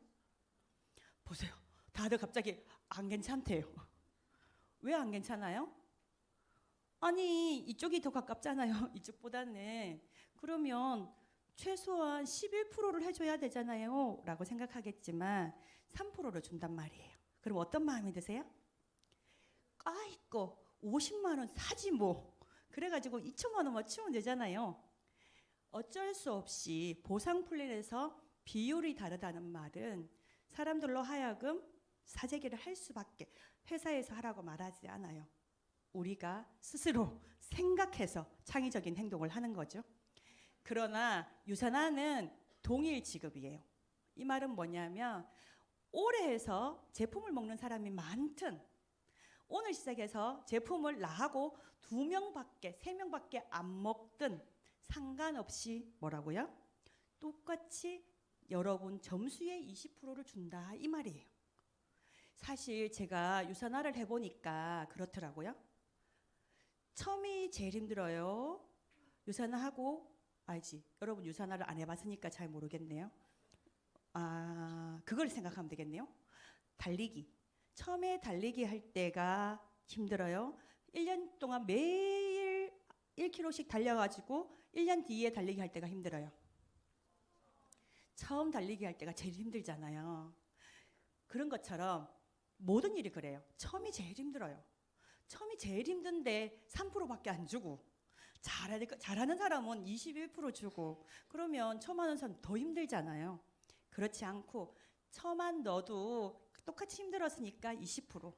보세요. 다들 갑자기 안 괜찮대요. 왜 안 괜찮아요? 아니, 이쪽이 더 가깝잖아요. 이쪽보다는. 그러면 최소한 11%를 해줘야 되잖아요. 라고 생각하겠지만 3%를 준단 말이에요. 그럼 어떤 마음이 드세요? 아이고 50만 원 사지 뭐. 그래가지고 2천만 원만 치면 되잖아요. 어쩔 수 없이 보상 플랜에서 비율이 다르다는 말은 사람들로 하여금 사재기를 할 수밖에, 회사에서 하라고 말하지 않아요. 우리가 스스로 생각해서 창의적인 행동을 하는 거죠. 그러나 유산화는 동일 지급이에요. 이 말은 뭐냐면 오래 해서 제품을 먹는 사람이 많든 오늘 시작해서 제품을 나하고 2명밖에 3명밖에 안 먹든 상관없이 뭐라고요? 똑같이 여러분 점수의 20%를 준다 이 말이에요. 사실 제가 유산화를 해보니까 그렇더라고요. 처음이 제일 힘들어요. 유산화하고 알지? 여러분 유산화를 안 해봤으니까 잘 모르겠네요. 아, 그걸 생각하면 되겠네요. 달리기. 처음에 달리기 할 때가 힘들어요. 1년 동안 매일 1km씩 달려가지고 1년 뒤에 달리기 할 때가 힘들어요. 처음 달리기 할 때가 제일 힘들잖아요. 그런 것처럼 모든 일이 그래요. 처음이 제일 힘들어요. 처음이 제일 힘든데 3%밖에 안 주고 잘하는 사람은 21% 주고 그러면 처음 하는 사람 더 힘들잖아요. 그렇지 않고 처만 넣어도 똑같이 힘들었으니까 20%.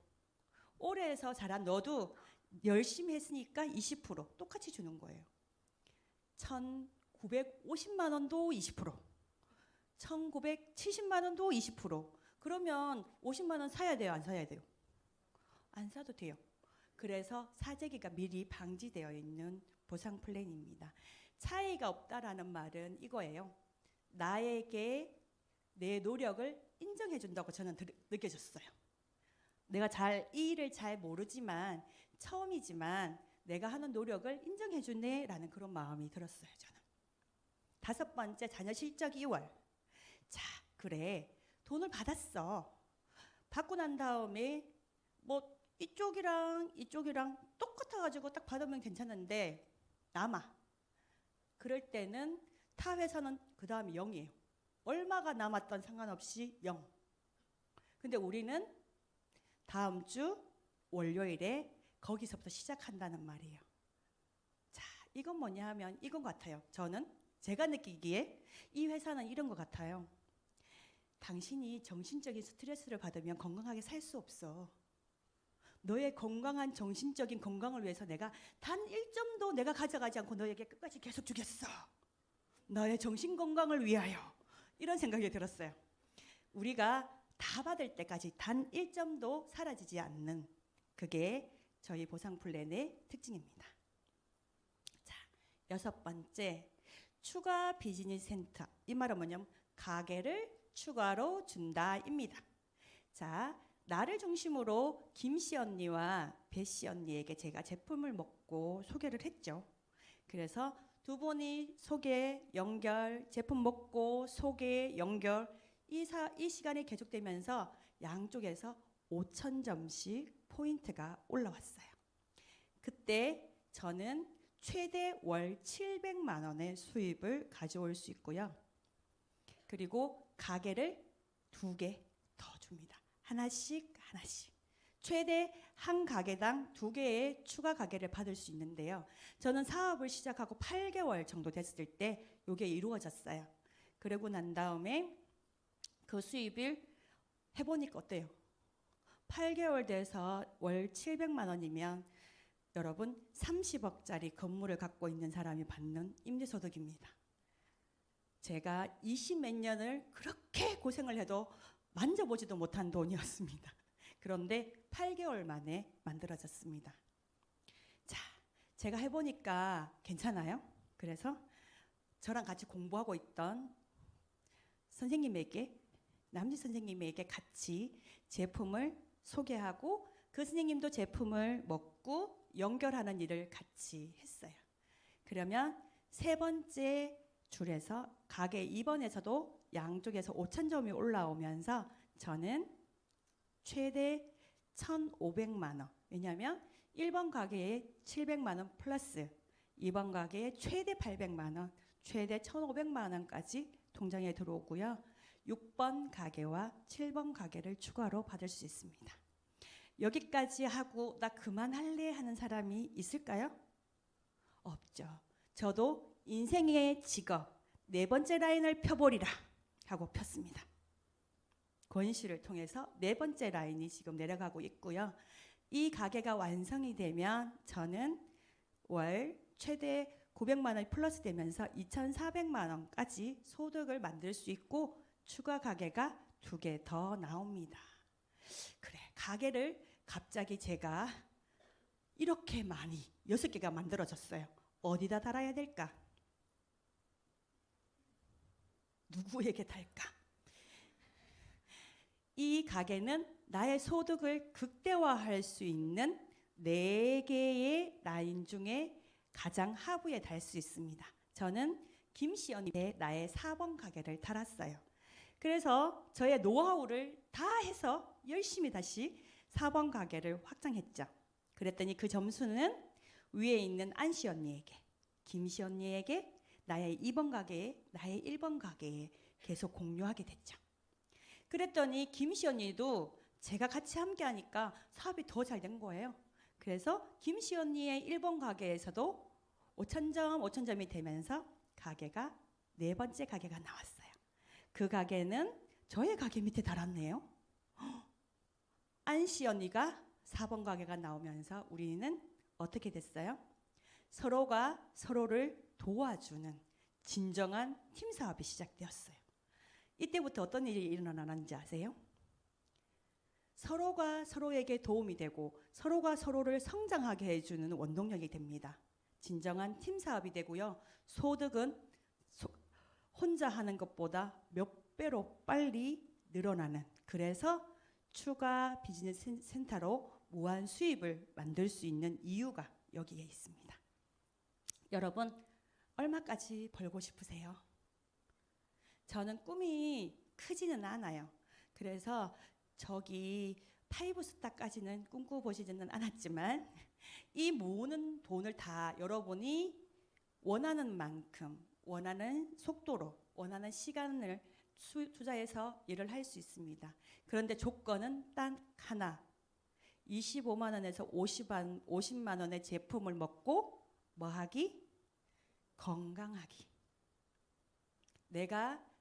오래 해서 잘한 너도 열심히 했으니까 20% 똑같이 주는 거예요. 1,950만 원도 20%. 1,970만 원도 20%. 그러면 50만 원 사야 돼요, 안 사야 돼요? 안 사도 돼요. 그래서 사재기가 미리 방지되어 있는 보상 플랜입니다. 차이가 없다라는 말은 이거예요. 나에게 내 노력을 인정해 준다고 저는 느껴졌어요. 내가 이 일을 잘 모르지만 처음이지만 내가 하는 노력을 인정해 주네라는 그런 마음이 들었어요. 저는. 5번째, 자녀 실적 2월. 자, 그래. 돈을 받았어. 받고 난 다음에 뭐 이쪽이랑 똑같아가지고 딱 받으면 괜찮은데 남아. 그럴 때는 타 회사는 그 다음에 0이에요. 얼마가 남았던 상관없이 0. 근데 우리는 다음 주 월요일에 거기서부터 시작한다는 말이에요. 자, 이건 뭐냐 하면 이건 같아요. 제가 느끼기에 이 회사는 이런 것 같아요. 당신이 정신적인 스트레스를 받으면 건강하게 살 수 없어. 너의 건강한 정신적인 건강을 위해서 내가 단 1점도 내가 가져가지 않고 너에게 끝까지 계속 주겠어. 너의 정신 건강을 위하여. 이런 생각이 들었어요. 우리가 다 받을 때까지 단 1점도 사라지지 않는 그게 저희 보상 플랜의 특징입니다. 자, 6번째, 추가 비즈니스 센터. 이 말은 뭐냐면 가게를 추가로 준다입니다. 자, 나를 중심으로 김씨 언니와 배씨 언니에게 제가 제품을 먹고 소개를 했죠. 그래서 두 분이 소개, 연결, 제품 먹고 소개, 연결 이 시간이 계속되면서 양쪽에서 5,000점씩 포인트가 올라왔어요. 그때 저는 최대 월 700만 원의 수입을 가져올 수 있고요. 그리고 가게를 2개 더 줍니다. 하나씩. 최대 한 가게당 2개의 추가 가게를 받을 수 있는데요. 저는 사업을 시작하고 8개월 정도 됐을 때 이게 이루어졌어요. 그러고 난 다음에 그 수입을 해보니까 어때요? 8개월 돼서 월 700만 원이면 여러분 30억짜리 건물을 갖고 있는 사람이 받는 임대소득입니다. 제가 20몇 년을 그렇게 고생을 해도 만져보지도 못한 돈이었습니다. 그런데 8개월 만에 만들어졌습니다. 자, 제가 해보니까 괜찮아요. 그래서 저랑 같이 공부하고 있던 선생님에게, 남지 선생님에게 같이 제품을 소개하고 그 선생님도 제품을 먹고 연결하는 일을 같이 했어요. 그러면 세 번째 줄에서 가게 2번에서도 양쪽에서 5,000점이 올라오면서 저는 최대 1,500만 원, 왜냐하면 1번 가게에 700만 원 플러스 2번 가게에 최대 800만 원, 최대 1,500만 원까지 통장에 들어오고요. 6번 가게와 7번 가게를 추가로 받을 수 있습니다. 여기까지 하고 나 그만할래 하는 사람이 있을까요? 없죠. 저도 인생의 직업 네 번째 라인을 펴보리라 하고 폈습니다. 권시를 통해서 네 번째 라인이 지금 내려가고 있고요. 이 가게가 완성이 되면 저는 월 최대 900만 원이 플러스 되면서 2,400만 원까지 소득을 만들 수 있고 추가 가게가 2개 더 나옵니다. 그래, 가게를 갑자기 제가 이렇게 많이 6개가 만들어졌어요. 어디다 달아야 될까? 누구에게 달까? 이 가게는 나의 소득을 극대화할 수 있는 4개의 라인 중에 가장 하부에 달 수 있습니다. 저는 김시연의 나의 4번 가게를 달았어요. 그래서 저의 노하우를 다 해서 열심히 다시 4번 가게를 확장했죠. 그랬더니 그 점수는 위에 있는 안시 언니에게, 김시 언니에게, 나의 2번 가게에, 나의 1번 가게에 계속 공유하게 됐죠. 그랬더니 김시 언니도 제가 같이 함께 하니까 사업이 더 잘 된 거예요. 그래서 김시 언니의 1번 가게에서도 5,000점, 5,000점이 되면서 가게가 네 번째 가게가 나왔어요. 그 가게는 저의 가게 밑에 달았네요. 안시 언니가 4번 가게가 나오면서 우리는 어떻게 됐어요? 서로가 서로를 도와주는 진정한 팀 사업이 시작되었어요. 이때부터 어떤 일이 일어나는지 아세요? 서로가 서로에게 도움이 되고 서로가 서로를 성장하게 해주는 원동력이 됩니다. 진정한 팀 사업이 되고요. 소득은 혼자 하는 것보다 몇 배로 빨리 늘어나는, 그래서 추가 비즈니스 센터로 무한 수입을 만들 수 있는 이유가 여기에 있습니다. 여러분, 얼마까지 벌고 싶으세요? 저는 꿈이 크지는 않아요. 그래서 저기 5스타까지는 꿈꿔보시지는 않았지만 이 모으는 돈을 다 여러분이 원하는 만큼, 원하는 속도로, 원하는 시간을 투자해서 일을 할 수 있습니다. 그런데 조건은 딱 하나, 25만 원에서 50만 원의 제품을 먹고 뭐하기? 건강하기.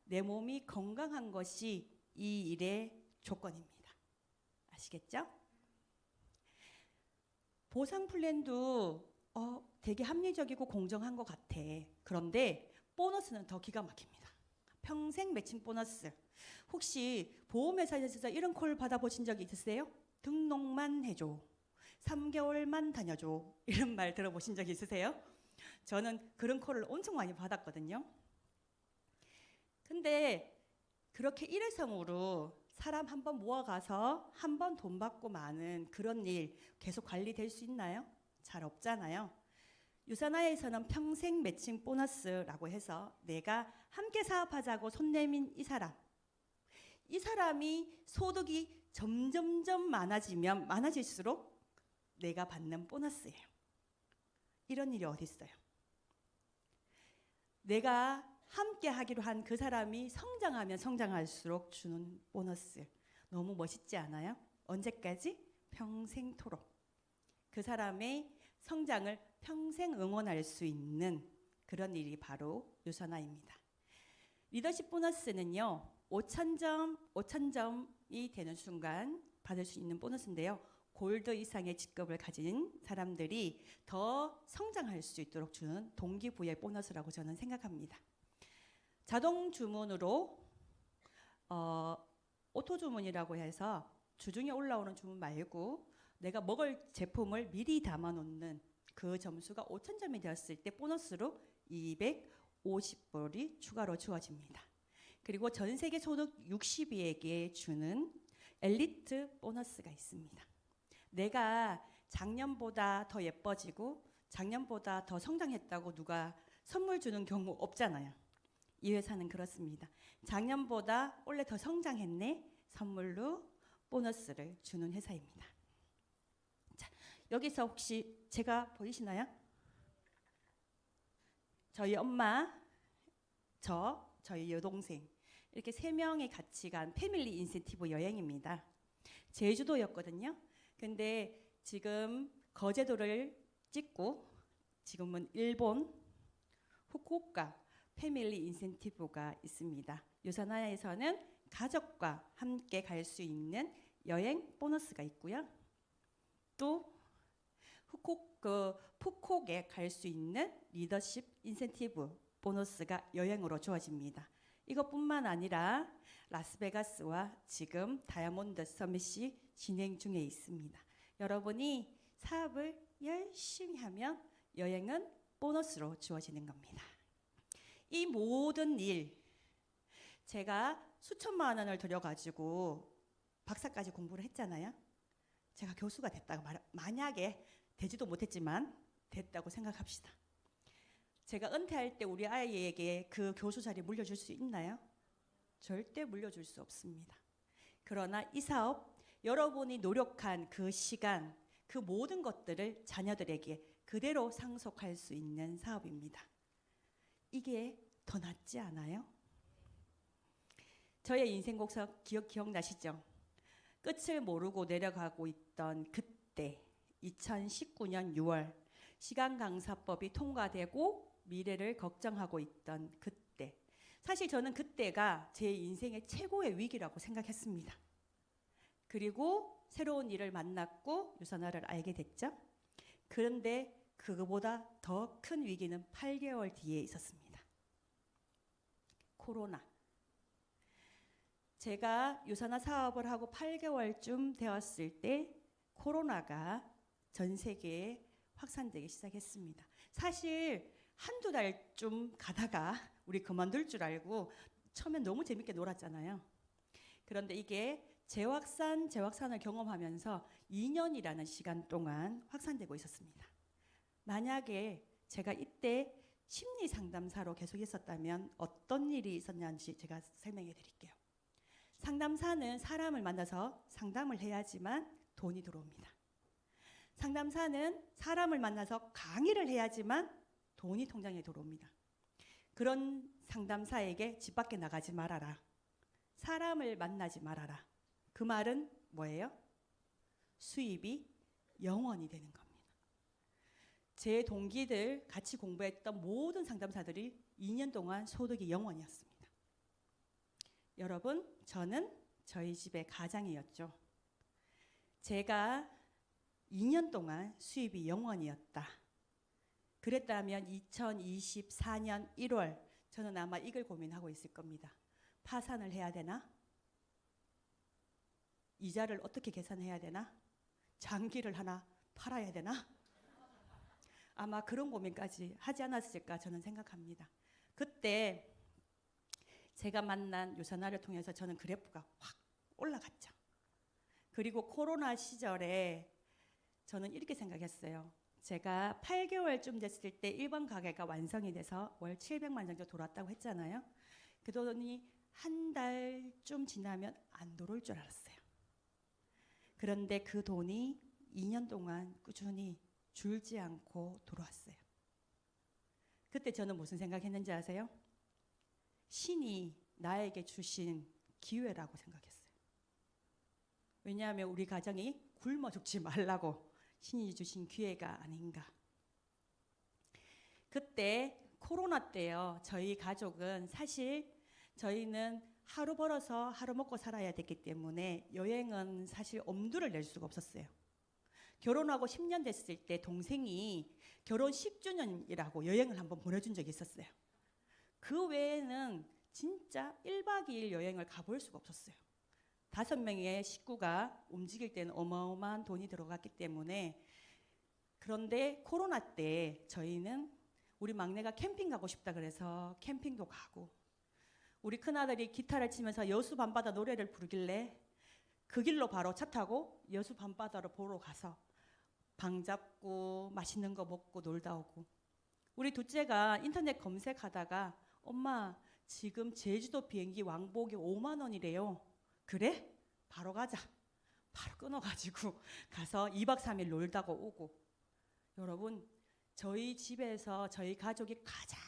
내 몸이 건강한 것이 이 일의 조건입니다. 아시겠죠? 보상 플랜도 되게 합리적이고 공정한 것 같아. 그런데 보너스는 더 기가 막힙니다. 평생 매칭 보너스. 혹시 보험회사에서 이런 콜 받아보신 적 있으세요? 등록만 해줘. 3개월만 다녀줘. 이런 말 들어보신 적 있으세요? 저는 그런 콜을 엄청 많이 받았거든요. 근데 그렇게 일회성으로 사람 한 번 모아가서 한 번 돈 받고 마는 그런 일 계속 관리될 수 있나요? 잘 없잖아요. 유산화에서는 평생 매칭 보너스라고 해서 내가 함께 사업하자고 손 내민 이 사람이 소득이 점점점 많아지면 많아질수록 내가 받는 보너스예요. 이런 일이 어디 있어요? 내가 함께 하기로 한 그 사람이 성장하면 성장할수록 주는 보너스. 너무 멋있지 않아요? 언제까지? 평생토록. 그 사람의 성장을 평생 응원할 수 있는 그런 일이 바로 유산화입니다. 리더십 보너스는요, 5,000점이 되는 순간 받을 수 있는 보너스인데요. 골드 이상의 직급을 가진 사람들이 더 성장할 수 있도록 주는 동기부여 보너스라고 저는 생각합니다. 자동 주문으로 오토 주문이라고 해서 주중에 올라오는 주문 말고 내가 먹을 제품을 미리 담아 놓는 그 점수가 5,000점이 되었을 때 보너스로 250불이 추가로 주어집니다. 그리고 전 세계 소득 60위에게 주는 엘리트 보너스가 있습니다. 내가 작년보다 더 예뻐지고 작년보다 더 성장했다고 누가 선물 주는 경우 없잖아요. 이 회사는 그렇습니다. 작년보다 올해 더 성장했네. 선물로 보너스를 주는 회사입니다. 자, 여기서 혹시 제가 보이시나요? 저희 엄마, 저희 여동생 이렇게 3명이 같이 간 패밀리 인센티브 여행입니다. 제주도였거든요. 근데 지금 거제도를 찍고 지금은 일본 후쿠오카 패밀리 인센티브가 있습니다. 요사나야에서는 가족과 함께 갈 수 있는 여행 보너스가 있고요. 또 푸콕에 갈 수 있는 리더십 인센티브 보너스가 여행으로 주어집니다. 이것뿐만 아니라 라스베가스와 지금 다이아몬드 서밋이 진행 중에 있습니다. 여러분이 사업을 열심히 하면 여행은 보너스로 주어지는 겁니다. 이 모든 일 제가 수천만 원을 들여가지고 박사까지 공부를 했잖아요. 제가 교수가 됐다고 만약에 되지도 못했지만 됐다고 생각합시다. 제가 은퇴할 때 우리 아이에게 그 교수 자리 물려줄 수 있나요? 절대 물려줄 수 없습니다. 그러나 이 사업 여러분이 노력한 그 시간 그 모든 것들을 자녀들에게 그대로 상속할 수 있는 사업입니다. 이게 더 낫지 않아요? 저의 인생 곡선 기억나시죠? 끝을 모르고 내려가고 있던 그때 2019년 6월 시간강사법이 통과되고 미래를 걱정하고 있던 그때 사실 저는 그때가 제 인생의 최고의 위기라고 생각했습니다. 그리고 새로운 일을 만났고 유선화를 알게 됐죠. 그런데 그거보다 더 큰 위기는 8개월 뒤에 있었습니다. 코로나. 제가 유선화 사업을 하고 8개월쯤 되었을 때 코로나가 전 세계에 확산되기 시작했습니다. 사실 한두 달쯤 가다가 우리 그만둘 줄 알고 처음엔 너무 재밌게 놀았잖아요. 그런데 이게 재확산을 경험하면서 2년이라는 시간 동안 확산되고 있었습니다. 만약에 제가 이때 심리 상담사로 계속 있었다면 어떤 일이 있었는지 제가 설명해 드릴게요. 상담사는 사람을 만나서 상담을 해야지만 돈이 들어옵니다. 상담사는 사람을 만나서 강의를 해야지만 돈이 통장에 들어옵니다. 그런 상담사에게 집 밖에 나가지 말아라. 사람을 만나지 말아라. 그 말은 뭐예요? 수입이 0원이 되는 겁니다. 제 동기들 같이 공부했던 모든 상담사들이 2년 동안 소득이 0원이었습니다. 여러분, 저는 저희 집의 가장이었죠. 제가 2년 동안 수입이 0원이었다. 그랬다면 2024년 1월 저는 아마 이걸 고민하고 있을 겁니다. 파산을 해야 되나? 이자를 어떻게 계산해야 되나? 장기를 하나 팔아야 되나? 아마 그런 고민까지 하지 않았을까 저는 생각합니다. 그때 제가 만난 유선화를 통해서 저는 그래프가 확 올라갔죠. 그리고 코로나 시절에 저는 이렇게 생각했어요. 제가 8개월쯤 됐을 때 1번 가게가 완성이 돼서 월 700만 정도 돌았다고 했잖아요. 그 돈이 한 달쯤 지나면 안 들어올 줄 알았어요. 그런데 그 돈이 2년 동안 꾸준히 줄지 않고 들어왔어요. 그때 저는 무슨 생각했는지 아세요? 신이 나에게 주신 기회라고 생각했어요. 왜냐하면 우리 가정이 굶어 죽지 말라고 신이 주신 기회가 아닌가. 그때 코로나 때요. 저희 가족은 사실 저희는 하루 벌어서 하루 먹고 살아야 됐기 때문에 여행은 사실 엄두를 낼 수가 없었어요. 결혼하고 10년 됐을 때 동생이 결혼 10주년이라고 여행을 한번 보내준 적이 있었어요. 그 외에는 진짜 1박 2일 여행을 가볼 수가 없었어요. 5명의 식구가 움직일 때는 어마어마한 돈이 들어갔기 때문에. 그런데 코로나 때 저희는 우리 막내가 캠핑 가고 싶다 그래서 캠핑도 가고, 우리 큰아들이 기타를 치면서 여수 밤바다 노래를 부르길래 그 길로 바로 차 타고 여수 밤바다로 보러 가서 방 잡고 맛있는 거 먹고 놀다 오고, 우리 둘째가 인터넷 검색하다가 엄마 지금 제주도 비행기 왕복이 5만 원이래요. 그래? 바로 가자. 바로 끊어가지고 가서 2박 3일 놀다가 오고. 여러분, 저희 집에서 저희 가족이 가장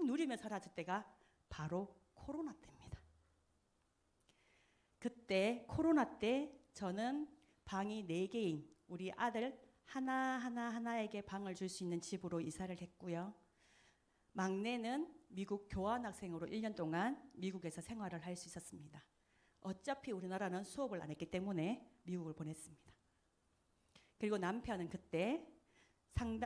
누리며 살았을 때가 바로 코로나 때입니다. 그때 코로나 때 저는 방이 4개인 우리 아들 하나에게 방을 줄 수 있는 집으로 이사를 했고요. 막내는 미국 교환학생으로 1년 동안 미국에서 생활을 할 수 있었습니다. 어차피 우리나라는 수업을 안 했기 때문에 미국을 보냈습니다. 그리고 남편은 그때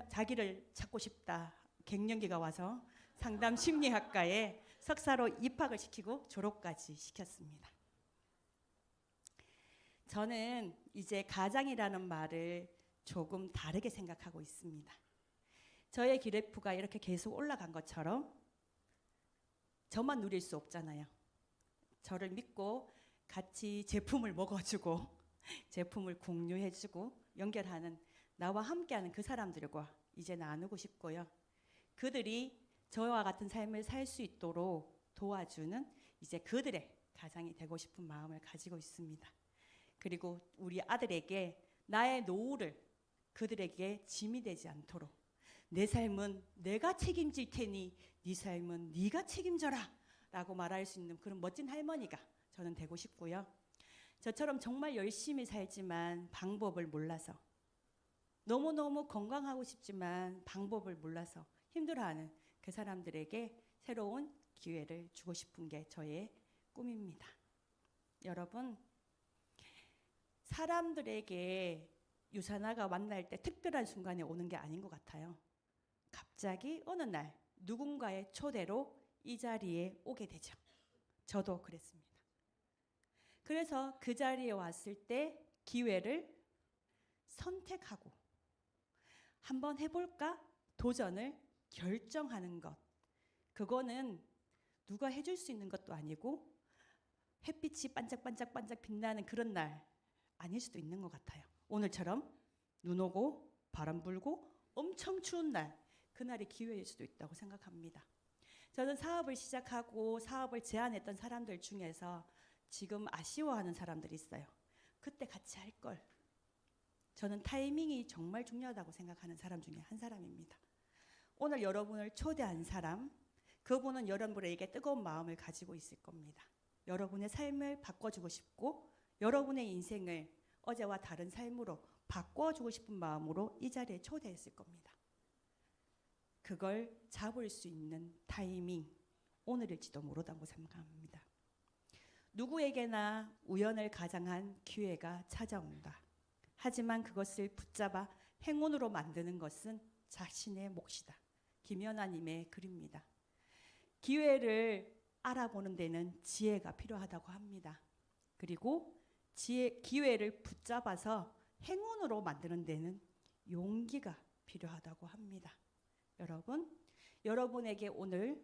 자기를 찾고 싶다 갱년기가 와서 상담 심리학과에 석사로 입학을 시키고 졸업까지 시켰습니다. 저는 이제 가장이라는 말을 조금 다르게 생각하고 있습니다. 저의 그래프가 이렇게 계속 올라간 것처럼 저만 누릴 수 없잖아요. 저를 믿고 같이 제품을 먹어주고 제품을 공유해주고 연결하는, 나와 함께하는 그 사람들과 이제 나누고 싶고요. 그들이 저와 같은 삶을 살 수 있도록 도와주는 이제 그들의 가장이 되고 싶은 마음을 가지고 있습니다. 그리고 우리 아들에게 나의 노후를 그들에게 짐이 되지 않도록, 내 삶은 내가 책임질 테니 네 삶은 네가 책임져라 라고 말할 수 있는 그런 멋진 할머니가 저는 되고 싶고요. 저처럼 정말 열심히 살지만 방법을 몰라서, 너무너무 건강하고 싶지만 방법을 몰라서 힘들어하는 그 사람들에게 새로운 기회를 주고 싶은 게 저의 꿈입니다. 여러분, 사람들에게 유산화가 만날 때 특별한 순간에 오는 게 아닌 것 같아요. 갑자기 어느 날 누군가의 초대로 이 자리에 오게 되죠. 저도 그랬습니다. 그래서 그 자리에 왔을 때 기회를 선택하고 한번 해볼까? 도전을 결정하는 것. 그거는 누가 해줄 수 있는 것도 아니고 햇빛이 반짝반짝 빛나는 그런 날 아닐 수도 있는 것 같아요. 오늘처럼 눈 오고 바람 불고 엄청 추운 날, 그날이 기회일 수도 있다고 생각합니다. 저는 사업을 시작하고 사업을 제안했던 사람들 중에서 지금 아쉬워하는 사람들이 있어요. 그때 같이 할 걸. 저는 타이밍이 정말 중요하다고 생각하는 사람 중에 한 사람입니다. 오늘 여러분을 초대한 사람, 그분은 여러분에게 뜨거운 마음을 가지고 있을 겁니다. 여러분의 삶을 바꿔주고 싶고 여러분의 인생을 어제와 다른 삶으로 바꿔주고 싶은 마음으로 이 자리에 초대했을 겁니다. 그걸 잡을 수 있는 타이밍, 오늘일지도 모르다고 생각합니다. 누구에게나 우연을 가장한 기회가 찾아온다. 하지만 그것을 붙잡아 행운으로 만드는 것은 자신의 몫이다. 김연아님의 글입니다. 기회를 알아보는 데는 지혜가 필요하다고 합니다. 그리고 기회를 붙잡아서 행운으로 만드는 데는 용기가 필요하다고 합니다. 여러분, 여러분에게 오늘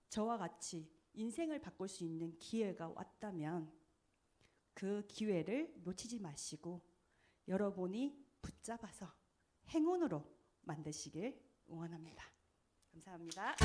저와 같이 인생을 바꿀 수 있는 기회가 왔다면 그 기회를 놓치지 마시고 여러분이 붙잡아서 행운으로 만드시길 응원합니다. 감사합니다.